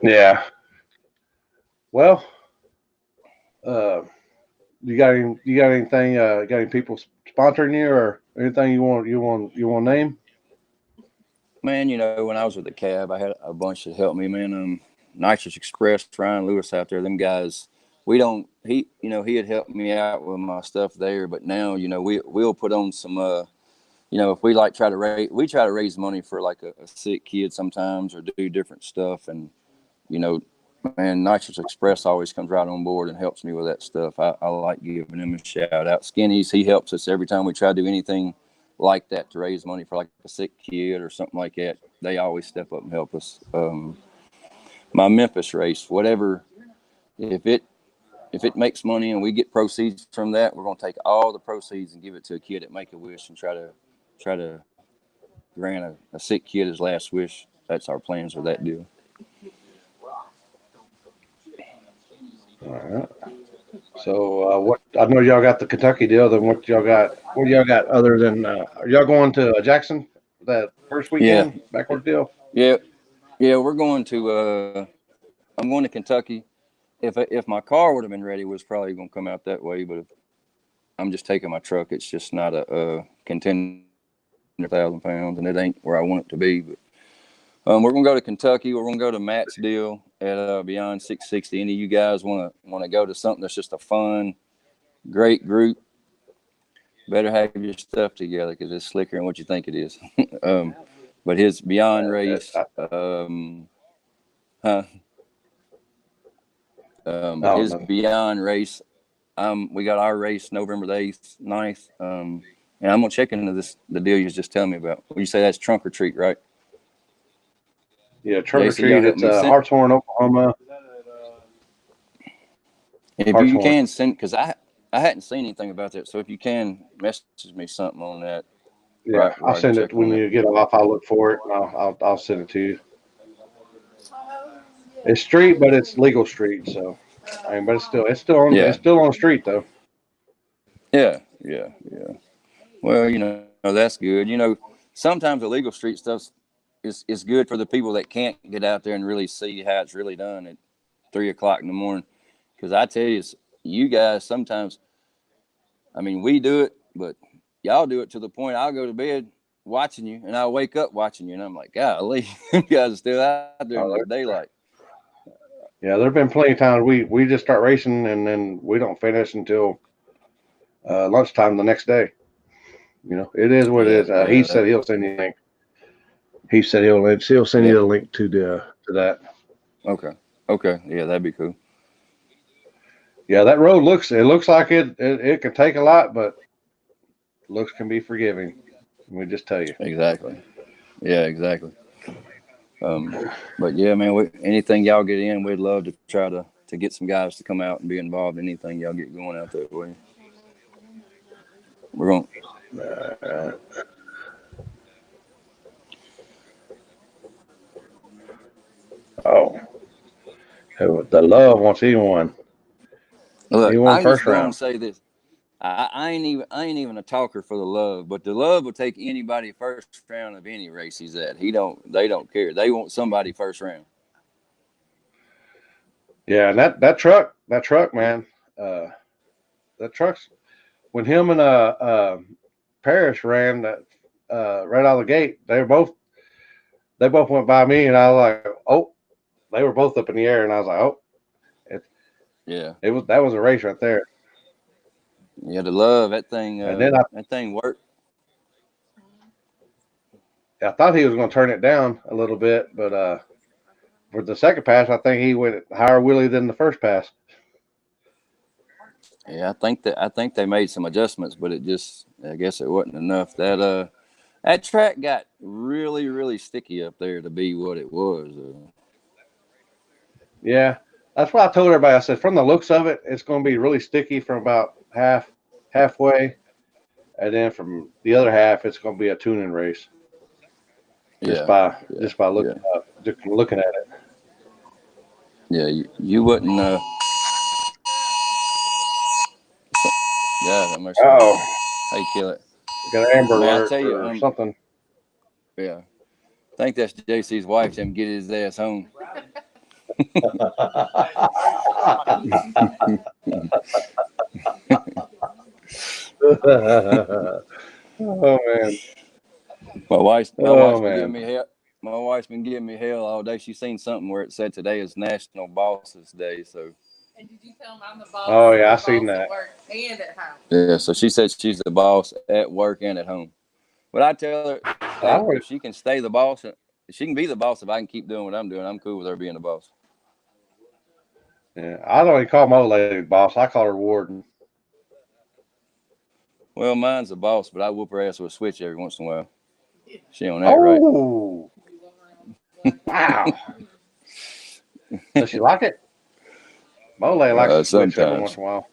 Yeah. Well, uh, you got anything? Got any people sponsoring you or anything you want to name? Man, when I was with the cab, I had a bunch that helped me, man. Nitrous Express, Ryan Lewis out there, them guys. We don't. He had helped me out with my stuff there, but now, we'll put on some. If we like we try to raise money for like a sick kid sometimes, or do different stuff, and you know, man, Nitrous Express always comes right on board and helps me with that stuff. I like giving him a shout out. Skinny's, he helps us every time we try to do anything like that to raise money for like a sick kid or something like that. They always step up and help us. My Memphis race, whatever, if it if it makes money and we get proceeds from that, we're gonna take all the proceeds and give it to a kid at Make a Wish and try to grant a sick kid his last wish. That's our plans with that deal. All right. So what? I know y'all got the Kentucky deal. Then what y'all got? What do y'all got other than? Are y'all going to Jackson that first Yeah, weekend backwards deal? yeah, yeah. We're going to. I'm going to Kentucky. If my car would have been ready, was probably going to come out that way. But if I'm just taking my truck, it's just not a contender 1,000 pounds, and it ain't where I want it to be. But we're gonna go to Kentucky. We're gonna go to Matt's deal at Beyond 660. Any of you guys want to go to something that's just a fun, great group? Better have your stuff together because it's slicker than what you think it is. um, but his Beyond race, huh? But Oh his no. Beyond race, we got our race November the 8th, 9th. And I'm gonna check into the deal you was just telling me about. When you say that's trunk or treat, right? Yeah, trunk or JC, y'all treat. help It's me send. Hartshorn, Oklahoma. If you Hartshorn. can send, because I hadn't seen anything about that. So if you can message me something on that, Yeah, where I'll I can send check it on when that. you get off. I'll look for it and I'll send it to you. It's street, but it's legal street. So, I mean, but it's Yeah, still on the street though. yeah. Well, that's good. Sometimes illegal street stuff is good for the people that can't get out there and really see how it's really done at 3 o'clock in the morning. Because I tell you, you guys sometimes, I mean, we do it, but y'all do it to the point I'll go to bed watching you, and I'll wake up watching you, and I'm like, golly, you guys are still out there in the Oh, daylight. yeah, there've been plenty of times we just start racing and then we don't finish until lunchtime the next day. It is what it Yeah, is. He yeah. said he'll send you a link. He said he'll send Yeah. you the link to that. Okay. Okay. Yeah, that'd be cool. Yeah, that road looks like it can take a lot, but looks can be forgiving. Let me just tell you. Exactly. Yeah, exactly. But yeah, man, anything y'all get in, we'd love to try to get some guys to come out and be involved in anything y'all get going out that way. We're going. Uh, oh, the love wants anyone. Look, He won I'm just first going to round. say this. I ain't even a talker for the love, but the love will take anybody first round of any race he's at. They don't care. They want somebody first round. Yeah, and that truck, man. Uh, that truck's when him and Parrish ran that right out of the gate. They both went by me, and I was like, oh, they were both up in the air, and I was like, oh, it Yeah, it was that was a race right there. yeah. The love that thing. And then That thing worked. I thought he was going to turn it down a little bit, but for the second pass, I think he went higher wheelie than the first pass. Yeah, I think they made some adjustments, but I guess it wasn't enough. That track got really really sticky up there to be what it was. Yeah, that's what I told everybody. I said, from the looks of it, it's going to be really sticky from about halfway, and then from the other half, it's going to be a tuning race. Just Yeah, by yeah, just by yeah, looking at it. yeah. You wouldn't. Yeah, that must be. Oh, How you kill it? got an Amber Man, I Alert tell you, or something. yeah. I think that's JC's wife. Him get his ass home. Oh man. My Oh wife's been giving man. me hell. My wife's been giving me hell all day. She's seen something where it said today is National Bosses Day. So And did you tell him I'm the boss? Oh yeah, I I'm the seen boss at that. work and at home. yeah, so she said she's the boss at work and at home. But I tell her, I hey, would. if she can stay the boss, if she can be the boss, if I can keep doing what I'm doing, I'm cool with her being the boss. Yeah, I don't even call my old lady boss. I call her warden. Well, mine's the boss, but I whoop her ass with a switch every once in a while. She on that right. Oh wow. Does she like it? My old lady likes to switch every once Sometimes, in a while.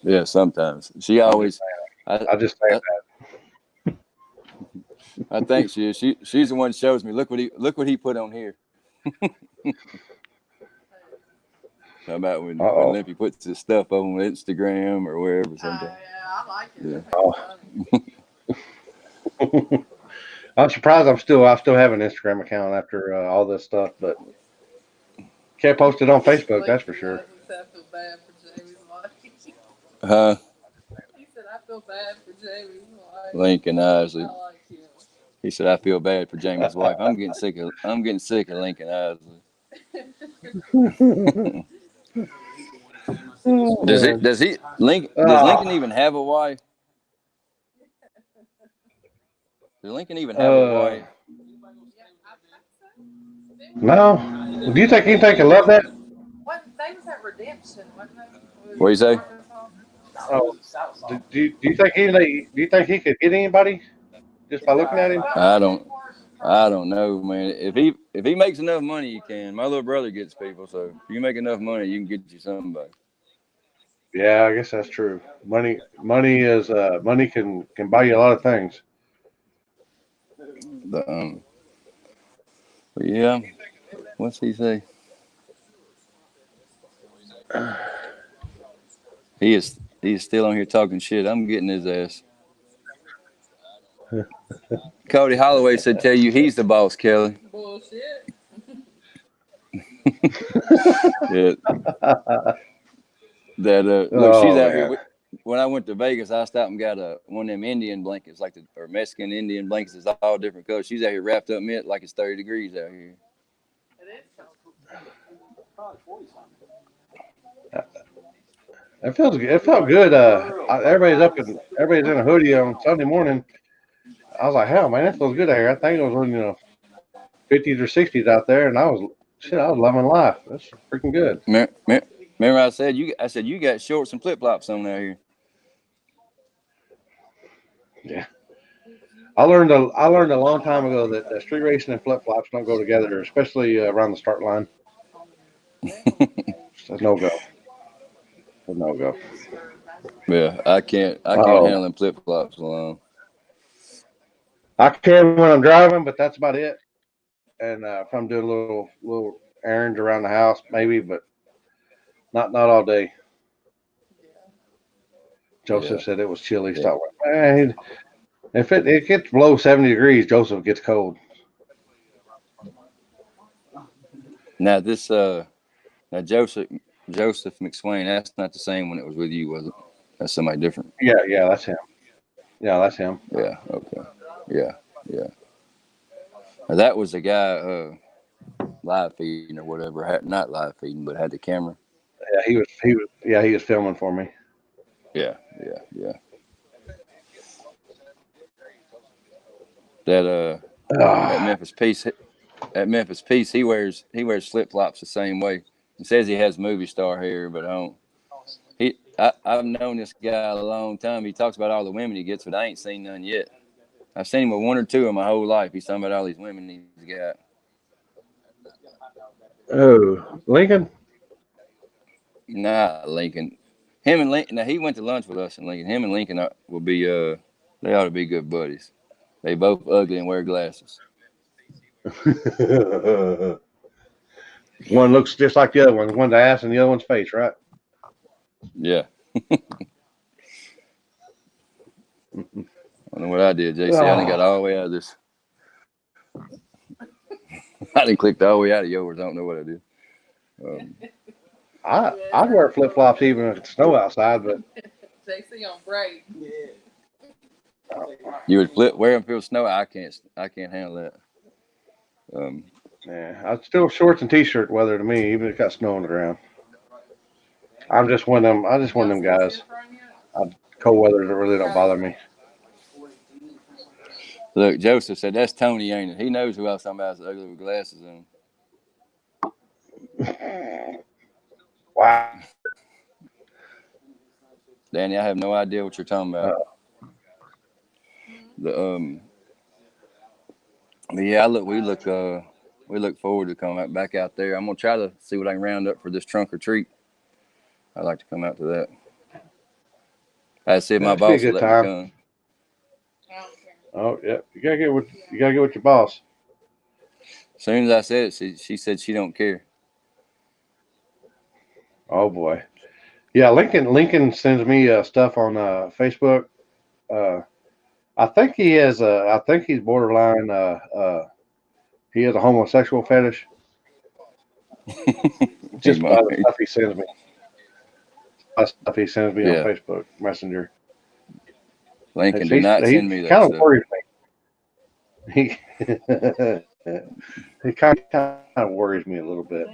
yeah, sometimes. She I'm just always, saying. I, I just say I, I think she is. She's the one that shows me. Look what he put on here. How about Uh when oh. Limpy puts his stuff on Instagram or wherever sometimes. I like it. Yeah. Oh. I'm surprised I still have an Instagram account after all this stuff, but can't post it on Facebook. That's for sure. He said, I feel bad for Jamie's wife. Huh? He said, I feel bad for Jamie's wife. Lincoln Isley. I like him. He said, "I feel bad for Jamie's wife. I'm getting sick of Lincoln Isley." Oh Does it? man. Does he? Does Lincoln Ah. even have a wife? Does Lincoln even have a Uh. wife? No. Do you think anything can love that? What they was at Redemption, wasn't they? What do you say? Oh. Do you think do you think he could get anybody just by looking at him? I don't. I don't know, man. If he makes enough money, he can. My little brother gets people, so if you make enough money, you can get you somebody. Yeah, I guess that's true. Money can buy you a lot of things. The, but yeah. What's he say? He's still on here talking shit. I'm getting his ass. Cody Holloway said, "Tell you he's the boss, Kelly." Bullshit. Yeah. That look, she's out here. When I went to Vegas, I stopped and got one of them Indian blankets, like or Mexican Indian blankets. It's all different colors. She's out here wrapped up in it like it's 30 degrees out here. It feels good. It felt good. Everybody's in a hoodie on Sunday morning. I was like, hell, man, that feels good out here. I think it was 50s or 60s out there, and I was loving life. That's freaking good. Remember, I said you got shorts and flip flops on out here. Yeah, I learned a long time ago that street racing and flip flops don't go together, especially around the start line. It's a no go. A no go. Yeah, I can't handle them flip flops alone. I can when I'm driving, but that's about it. And if I'm doing little errands around the house, maybe, but not all day. Joseph said it was chilly. Yeah. So man, if it gets below 70 degrees, Joseph gets cold. Now this now Joseph McSwain, that's not the same when it was with you, was it? That's somebody different. Yeah, that's him. Yeah, that's him. Yeah, okay. Yeah. Now, that was the guy live feeding or whatever. Not live feeding, but had the camera. Yeah, he was filming for me. Yeah. That at Memphis Peace, he wears flip flops the same way. He says he has movie star hair, but I don't. I've known this guy a long time. He talks about all the women he gets, but I ain't seen none yet. I've seen him with one or two in my whole life. He's talking about all these women he's got. Oh, Lincoln? Nah, Lincoln. Him and Lincoln. Now he went to lunch with us in Lincoln. Him and Lincoln will be. They ought to be good buddies. They both ugly and wear glasses. One looks just like the other one. One's ass and the other one's face, right? Yeah. I don't know what I did, JC. I didn't got all the way out of this. I didn't click all the way out of yours. I don't know what I did. I'd wear flip flops even if it's snow outside, but JC on break. You would wear them if it was snow. I can't handle that. Yeah, it's still shorts and t-shirt weather to me, even if it got snow on the ground. I'm just one of them. I just one of them guys. Cold weather really don't bother me. Look, Joseph said that's Tony, ain't it? He knows who else I'm about is ugly with glasses on. Wow. Danny, I have no idea what you're talking about. But yeah, we look forward to coming back out there. I'm gonna try to see what I can round up for this trunk or treat. I'd like to come out to that. I said my boss will let me come. Oh yeah, you gotta get with your boss. As soon as I said it, she said she don't care. Oh boy, yeah. Lincoln sends me stuff on Facebook. I think he has I think he's borderline. He has a homosexual fetish. Just by the stuff he sends me. On Facebook Messenger. Lincoln did not send me that kind stuff. of worries me. He kind of worries me a little bit.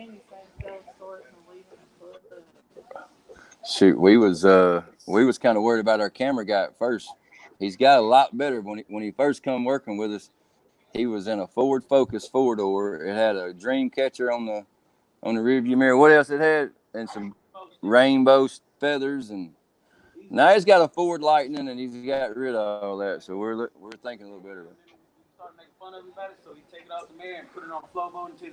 Shoot, we was kind of worried about our camera guy at first. He's got a lot better when he first come working with us. He was in a Ford Focus 4-door. It had a dream catcher on the rearview mirror. What else it had? And some rainbow feathers. And now he's got a Ford Lightning, and he's got rid of all that. So we're thinking a little better. Start making fun of everybody, so he take it off the mirror and put it on the flow bone until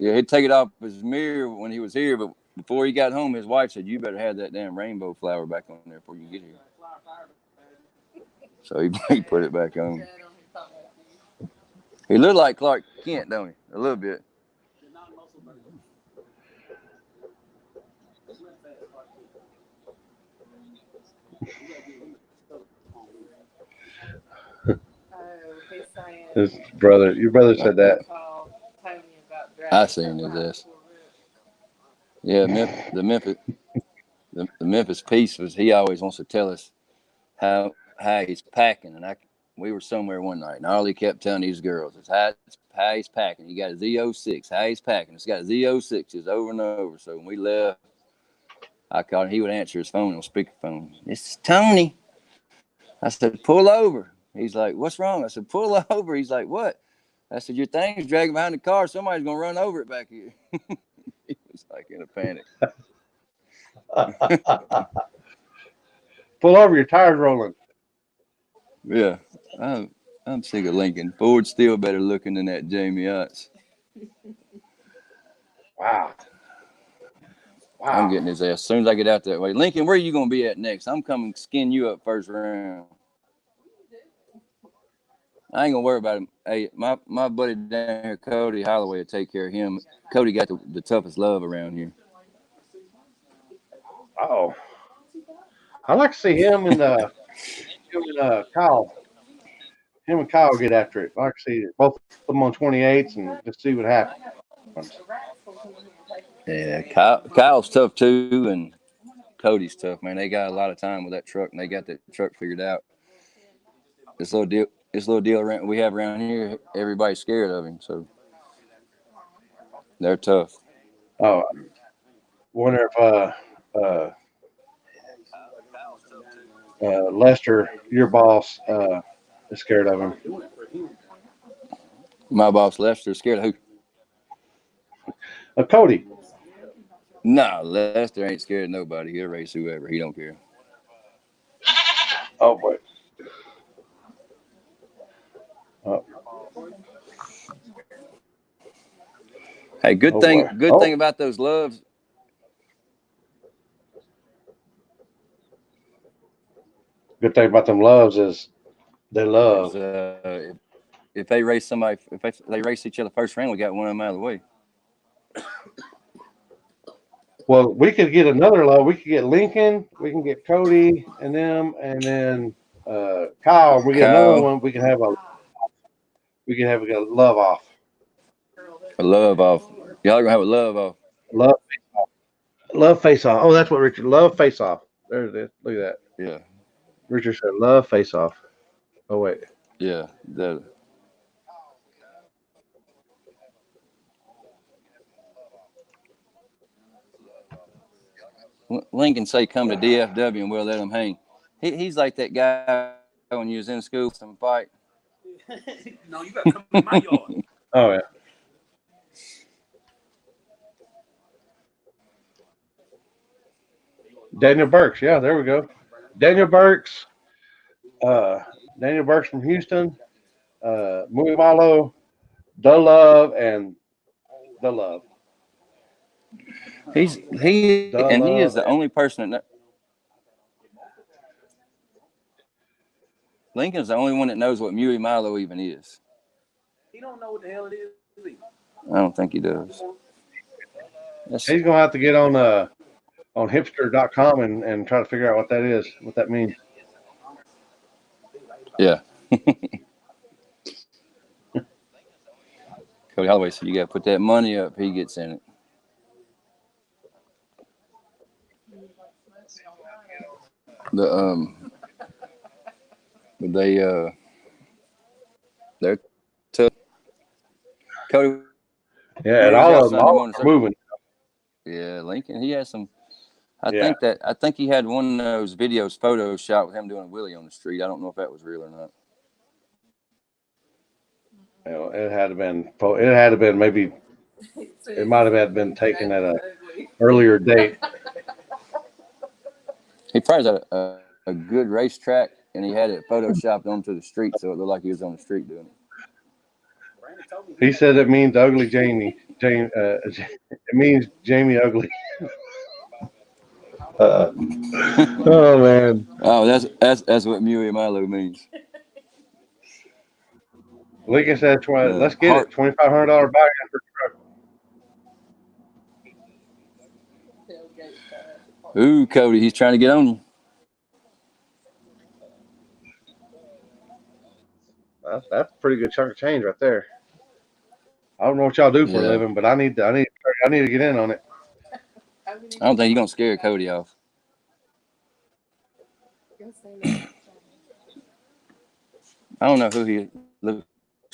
Yeah. He'd take it off his mirror when he was here, but before he got home, his wife said, "You better have that damn rainbow flower back on there before you get here." So he put it back on. He looked like Clark Kent, don't he? A little bit. His brother, your brother said that. I seen his ass. Yeah, the Memphis piece was. He always wants to tell us how he's packing, and we were somewhere one night, and all he kept telling these girls is how he's packing. He got a Z06, how he's packing. It's got Z06s over and over. So when we left, I called him. He would answer his phone on speakerphone. This is Tony. I said, pull over. He's like, what's wrong? I said, pull over. He's like, what? I said, your thing's dragging behind the car. Somebody's gonna run over it back here. He was like in a panic. Pull over, your tires rolling. Yeah, I'm sick of Lincoln. Ford's still better looking than that Jamie Otts. Wow. I'm getting his ass as soon as I get out that way. Lincoln, where are you gonna be at next? I'm coming skin you up first round. I ain't gonna worry about him. Hey, my buddy down here, Cody Holloway, will take care of him. Cody got the toughest love around here. Oh, I like to see him and Kyle. Him and Kyle get after it. I like to see both of them on 28s and just see what happens. Yeah, Kyle's tough too, and Cody's tough, man. They got a lot of time with that truck, and they got that truck figured out. This little deal we have around here, everybody's scared of him, so they're tough. Oh, wonder if Lester, your boss, is scared of him. My boss Lester's scared of who? Cody. Nah, Lester ain't scared of nobody. He'll race whoever. He don't care. Oh boy. Oh. Hey, good Oh, thing. boy. Good Oh. thing about those loves. Good thing about them loves is they love. If they race somebody, if they race each other first round, we got one of them out of the way. Well, we could get another love. We could get Lincoln. We can get Cody and them, and then Kyle. We get another Kyle, one. We can have a love off. a love off. Y'all gonna have a love off. Love, love face off. Oh, that's what Richard. Love face off. There it is. Look at that. Yeah, Richard said love face off. Oh wait. yeah. Lincoln say come to DFW and we'll let him hang. He's like that guy when you was in school, some fight. No, you gotta come to my yard. Oh yeah. Daniel Burks. Yeah, there we go. Daniel Burks. Uh, Daniel Burks from Houston. Muy Malo. The Love and The Love. He The is Love. the only person that Lincoln's the only one that knows what Muy Milo even is. He don't know what the hell it is. I don't think he does. He's gonna have to get on hipster.com and try to figure out what that is, what that means. Yeah. Cody Holloway said you got to put that money up. He gets in it. But they're tough. Cody, Yeah, and where's all y'all of them Sunday morning? are moving. Yeah, Lincoln. He has some. I Yeah. think he had one of those photos shot with him doing a wheelie on the street. I don't know if that was real or not. You know, it had to been. It had to been maybe. It might have been taken at a earlier date. He probably had a good racetrack, and he had it photoshopped onto the street, so it looked like he was on the street doing it. He said it means ugly Jamie. It means Jamie ugly. Oh man. Oh, that's what Muy Milo means. Lincoln said, "Let's get Heart. it. $2,500 buy-in for truck." Ooh, Cody, he's trying to get on you. That's a pretty good chunk of change right there. I don't know what y'all do for a Yeah. living, but I need to get in on it. I don't think you're gonna scare Cody off. I don't know who he looks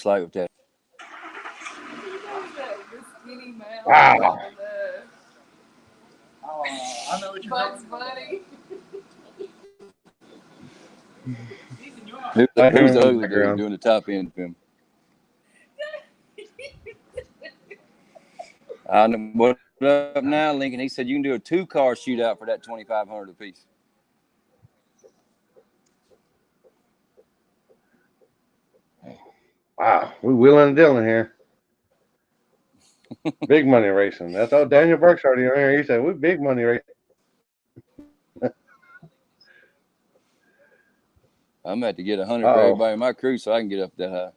like with that. Wow. I know what you're Bugs talking Bunny. Who's the ugly dude Background. doing the top end of him? I know what up now, Lincoln. He said you can do a 2-car shootout for that $2,500 apiece. Wow, we wheeling and dealing here. Big money racing. That's all Daniel Burke's already on here. He said we big money racing. I'm about to get 100 for everybody in my crew so I can get up that high.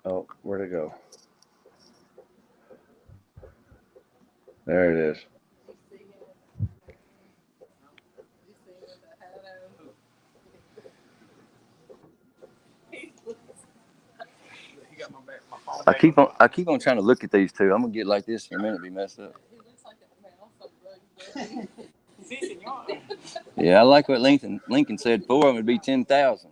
Oh, where'd it go? There it is. I keep on trying to look at these two. I'm gonna get like this in a minute, be messed up. Yeah, I like what Lincoln said. 4 of them would be 10,000.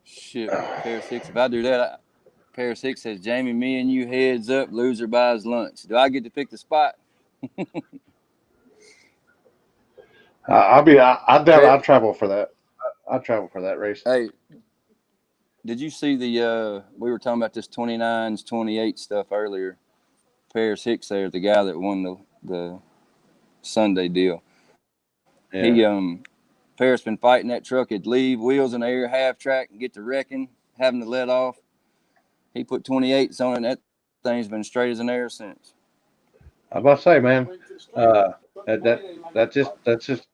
Shit, pair 6. If I do that, pair 6 says Jamie, me and you heads up. Loser buys lunch. Do I get to pick the spot? I'll travel for that. I'll travel for that race. Hey, did you see the? We were talking about this 29s, 28 stuff earlier. Pair 6 there, the guy that won the Sunday deal. Yeah. He Paris been fighting that truck. It'd leave wheels in the air, half track, and get to wrecking, having to let off. He put 28s on it, and that thing's been straight as an air since. I was about to say, man, that's just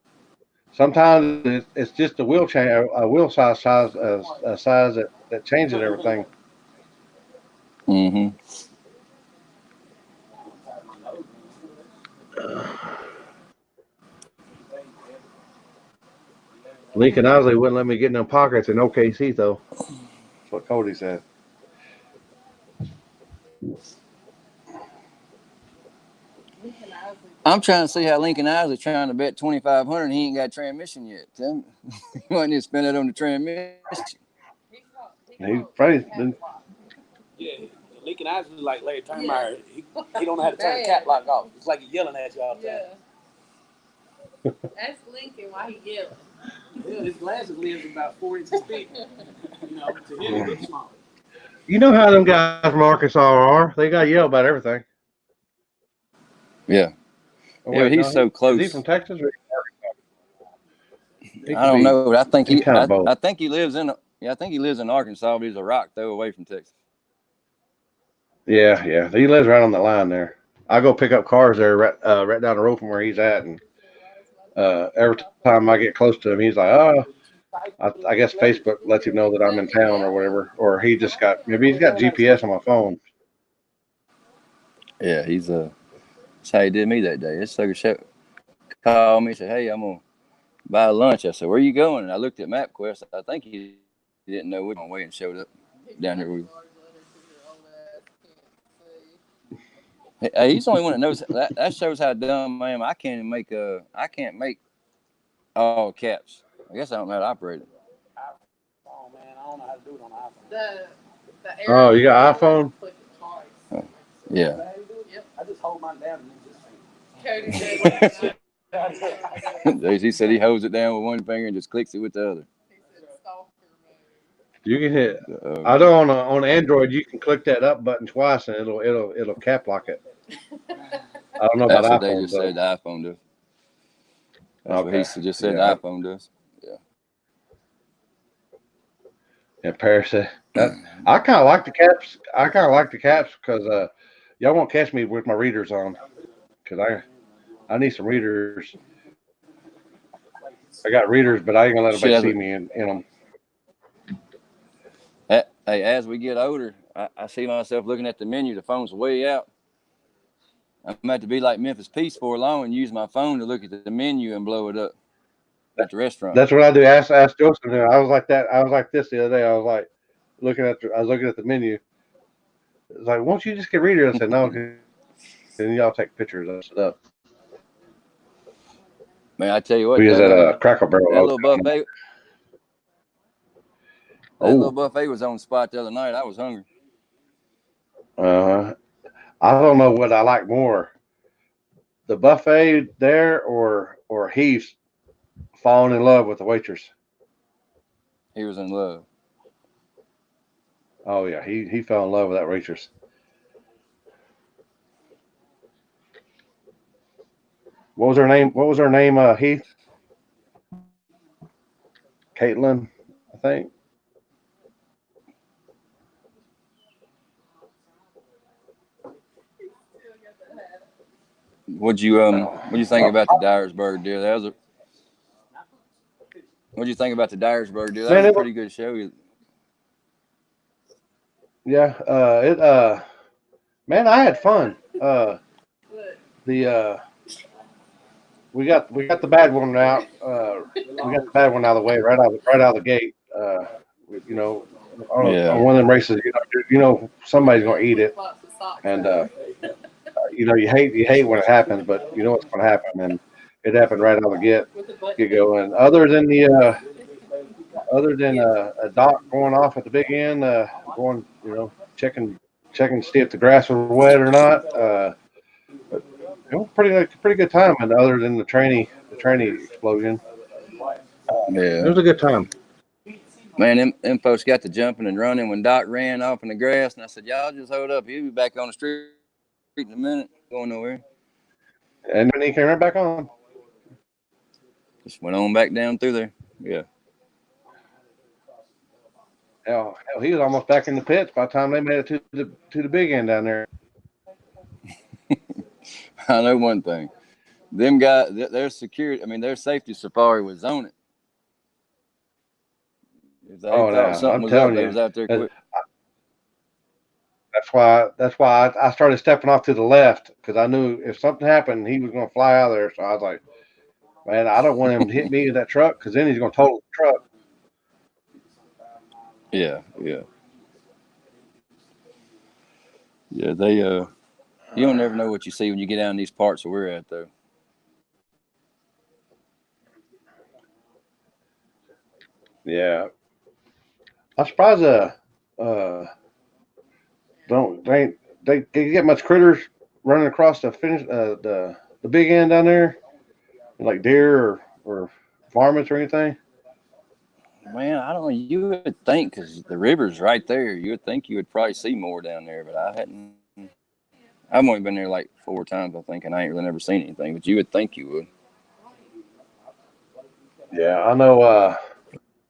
sometimes it's just a wheel change, a wheel size, a size that changes everything. Mm-hmm. Lincoln Osley wouldn't let me get in them pockets in OKC though. That's what Cody said. I'm trying to see how Lincoln Isley trying to bet 2,500 and he ain't got transmission yet. Tell me, he might need to spend that on the transmission. He's probably Yeah, Lincoln Eyes is like Larry Turnmeyer. He don't know how to turn the cat lock off. It's like he's yelling at you all the time. That's Lincoln. Why he yelling? Yeah, his glasses lives about 4 inches thick. You know, to him it looks small. You know how them guys from Arkansas are. They got to yell about everything. Yeah. Oh, yeah, wait, he's so close. Is he from Texas or I don't know, but I think he's kind of both. I think he lives in Arkansas, but he's a rock throw away from Texas. Yeah. He lives right on the line there. I go pick up cars there right down the road from where he's at, and every time I get close to him, he's like, "Oh, I guess Facebook lets him know that I'm in town or whatever." Or he's got GPS on my phone. Yeah, that's how he did me that day. This sucker called me and said, "Hey, I'm gonna buy lunch." I said, "Where are you going?" And I looked at MapQuest. I think he didn't know which way and showed up down here. He's the only one that knows that. That shows how dumb I am. I can't make all caps. I guess I don't know how to operate it. Oh man, I don't know how to do it on the iPhone. Oh, you got iPhone? Oh, yeah. Yep. I just hold mine down and then just Cody He said he holds it down with one finger and just clicks it with the other. You can hit. I know on Android you can click that up button twice and it'll cap lock it. I don't know about That's what they iPhones just though. said the iPhone does. That's what he just said Yeah. the iPhone does. Yeah. Yeah, Paris said that. I kind of like the caps. Because y'all won't catch me with my readers on. Because I need some readers. I got readers, but I ain't gonna let anybody see me in them. Hey, as we get older, I see myself looking at the menu. The phone's way out. I'm about to be like Memphis Peace for long and use my phone to look at the menu and blow it up at the restaurant. That's what I do. Ask Joseph. I was like that. I was like this the other day. I was like looking at the menu. It's like, won't you just get reader? I said no. And y'all take pictures of stuff. Man, I tell you what, We was at a Cracker Barrel. that little buffet. That little Oh, buffet was on the spot the other night. I was hungry. I don't know what I like more, the buffet there or Heath falling in love with the waitress. He was in love. Oh yeah, he fell in love with that waitress. What was her name? Heath? Caitlin, I think. What'd you think about the Dyersburg deal? What'd you think about the Dyersburg deal? That was a pretty good show. Yeah, man, I had fun. We got the bad one out. We got the bad one out of the way right out of the gate. On one of them races, somebody's gonna eat it, and you hate when it happens, but you know what's gonna happen, and it happened right out of the get going. Other than a dock going off at the big end, going checking to see if the grass was wet or not. But it was pretty good time, and other than the tranny explosion, it was a good time. Man, them folks got to jumping and running when Doc ran off in the grass, and I said, "Y'all just hold up. He'll be back on the street in a minute, going nowhere." And then he came right back on. Just went on back down through there. Yeah. Hell, he was almost back in the pits by the time they made it to the big end down there. I know one thing. Them guys, their security, their safety safari was on it. If they thought something was up, they was out there quick. That's why I started stepping off to the left, because I knew if something happened, he was going to fly out of there. So I was like, man, I don't want him to hit me in that truck, because then he's going to total the truck. Yeah. They you don't never know what you see when you get down in these parts where we're at, though. Yeah, I'm surprised. They get much critters running across the finish the big end down there, like deer or varmints or anything. Man, I don't know. You would think, because the river's right there, you would think you would probably see more down there, but I hadn't. I've only been there like 4 times, I think, and I ain't really never seen anything. But you would think you would. Yeah, I know.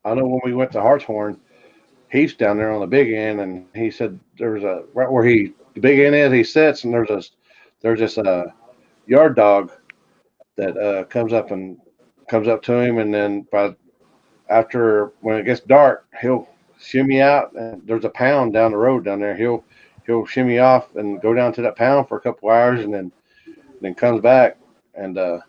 I know when we went to Hartshorn, he's down there on the big end, and he said there's right where the big end is. He sits, and there's this yard dog that comes up to him, and then after when it gets dark, he'll shimmy out, and there's a pound down the road down there. He'll shimmy off and go down to that pound for a couple hours, and then comes back and goes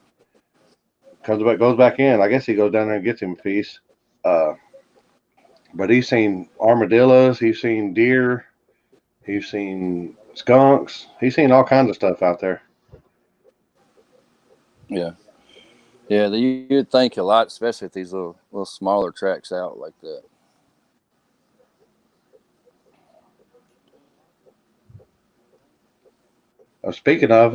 back in. I guess he goes down there and gets him a piece. But he's seen armadillos, he's seen deer, he's seen skunks, he's seen all kinds of stuff out there. Yeah. You'd think a lot, especially at these little smaller tracks out like that. Speaking of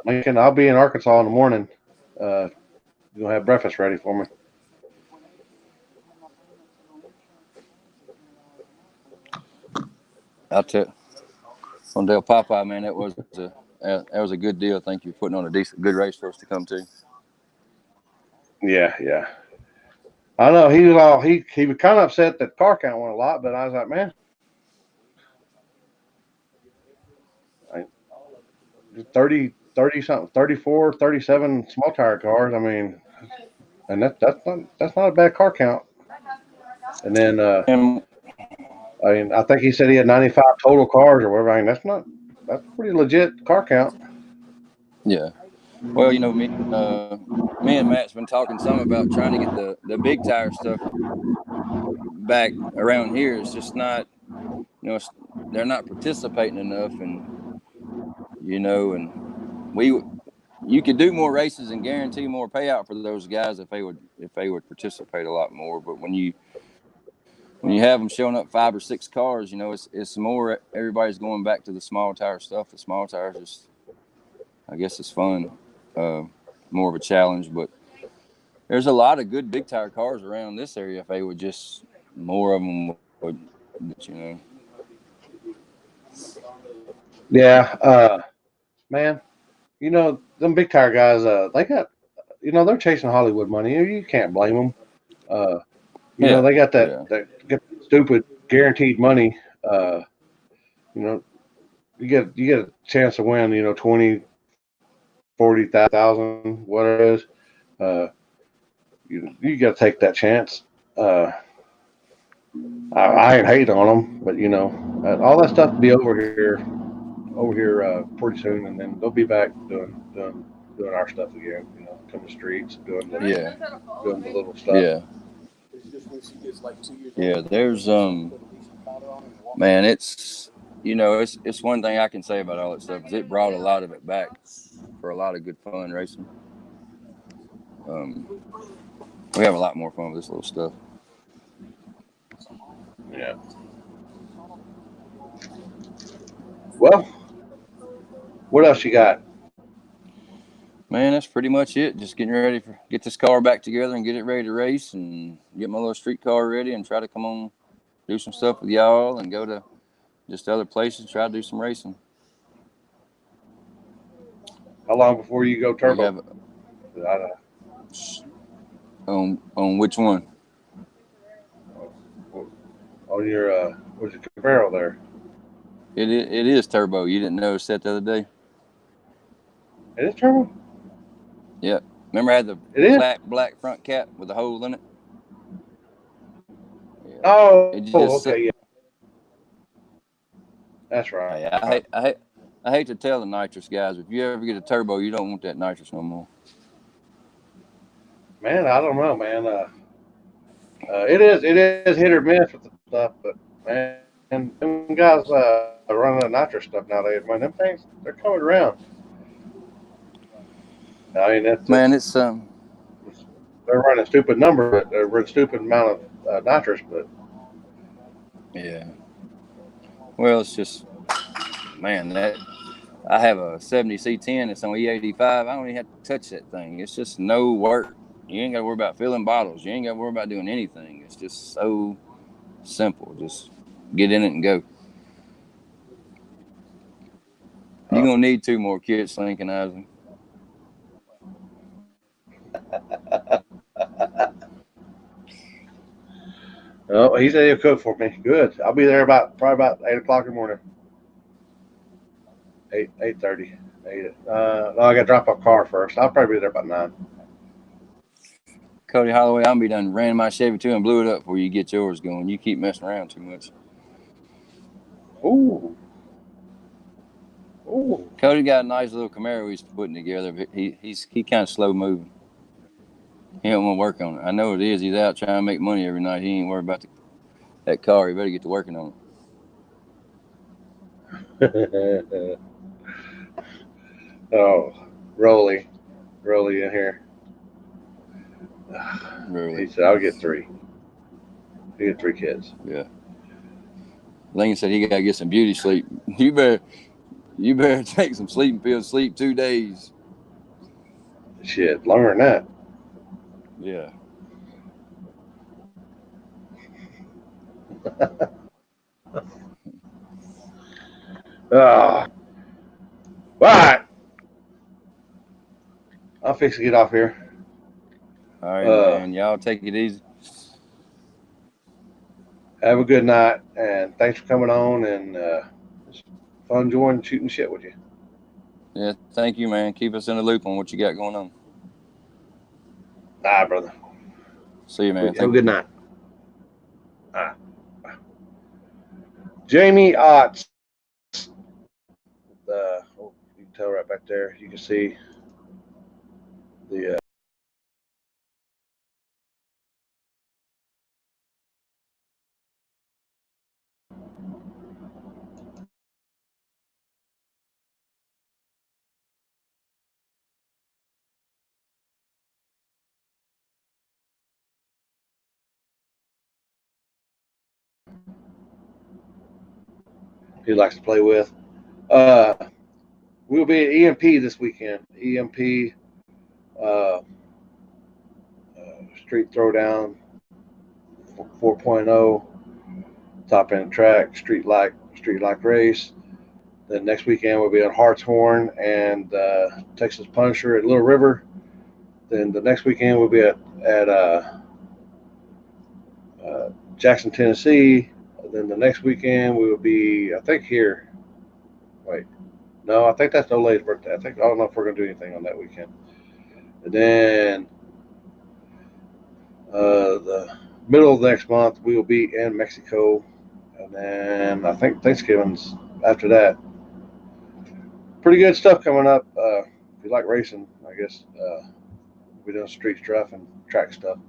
Lincoln, I'll be in Arkansas in the morning. You're gonna have breakfast ready for me. I'll tell on Del Popeye, man, that was a good deal. Thank you for putting on a good race for us to come to. Yeah. I know he was kind of upset that car count went a lot, but I was like, man, 30 something, 34, 37 small tire cars. I mean, and that's not a bad car count. And then I mean, I think he said he had 95 total cars or whatever. I mean, that's pretty legit car count. Yeah. Well, me and Matt's been talking some about trying to get the big tire stuff back around here. It's just not, they're not participating enough, and and you could do more races and guarantee more payout for those guys if they would participate a lot more. But when you have them showing up 5 or 6 cars, it's more everybody's going back to the small tire stuff. The small tires just, I guess, it's fun, more of a challenge, but there's a lot of good big tire cars around this area if they would just more of them would. Yeah, man. Them big tire guys. They got. They're chasing Hollywood money. You can't blame them. They got that stupid guaranteed money. You get a chance to win. 20, 40,000, whatever it is. You got to take that chance. I ain't hate on them, but all that stuff will be over here pretty soon, and then they'll be back doing our stuff again. Coming the streets, doing the little stuff. Yeah. Yeah, there's man, it's one thing I can say about all that stuff is it brought a lot of it back for a lot of good fun racing. We have a lot more fun with this little stuff. Yeah. Well, what else you got? Man, that's pretty much it. Just getting ready get this car back together and get it ready to race, and get my little street car ready, and try to come on, do some stuff with y'all, and go to just other places, try to do some racing. How long before you go turbo? On which one? On your what's it, Camaro there? It is turbo. You didn't notice that the other day? It is turbo? Yeah. Remember I had the black front cap with a hole in it? Yeah. Oh, okay, yeah. That's right. Hey, I hate to tell the nitrous guys, if you ever get a turbo, you don't want that nitrous no more. Man, I don't know, man. It is hit or miss with the stuff, but man, them guys running the nitrous stuff nowadays, man, them things, they're coming around. I mean, it's they're running a stupid number, but they're running a stupid amount of nitrous, but yeah. Well, it's just, man, that I have a 70 C10 that's on E85. I don't even have to touch that thing. It's just no work. You ain't got to worry about filling bottles. You ain't got to worry about doing anything. It's just so simple. Just get in it and go. You're going to need 2 more kits, Lincoln Island. Oh, he said he'll cook for me. Good. I'll be there probably about 8 o'clock in the morning. 8:30. No, I got to drop off car first. I'll probably be there about 9. Cody Holloway, I'll be done ran my Chevy too and blew it up before you get yours going. You keep messing around too much. Ooh. Cody got a nice little Camaro he's putting together, but he kind of slow moving. He don't want to work on it. I know it is. He's out trying to make money every night. He ain't worried about that car. He better get to working on it. Oh, Rolly in here. Really? He said, I'll get 3. He get 3 kids. Yeah. Lincoln said he got to get some beauty sleep. You better take some sleeping pills, sleep 2 days. Shit, longer than that. Yeah. All right. I'll fix to get off here. All right, man. Y'all take it easy. Have a good night, and thanks for coming on, and it's fun shooting shit with you. Yeah, thank you, man. Keep us in the loop on what you got going on. All right, brother. See you, man. Have a good night. All right. Jamie Otts. You can tell right back there. You can see the. He likes to play with. We'll be at EMP this weekend. EMP Street Throwdown 4.0, top end track, street like race. Then next weekend we'll be at Hartshorn and Texas Punisher at Little River. Then the next weekend we'll be at Jackson, Tennessee. Then the next weekend we will be, I think, here. Wait, no, I think that's Ola's birthday. I don't know if we're gonna do anything on that weekend. And then the middle of next month we will be in Mexico, and then I think Thanksgiving's after that. Pretty good stuff coming up. If you like racing, I guess we're doing street stuff and track stuff.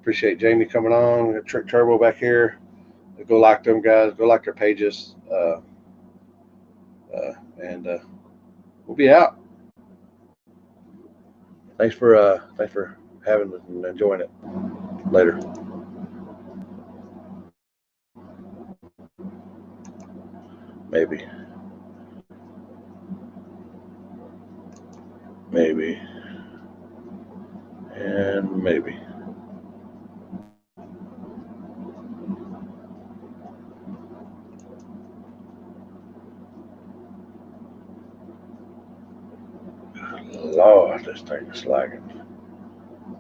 Appreciate Jamie coming on. Trick Turbo back here. Go like them guys. Go like their pages. And we'll be out. Thanks for having it and enjoying it. Later. Maybe. And maybe. Lord, this thing is lagging.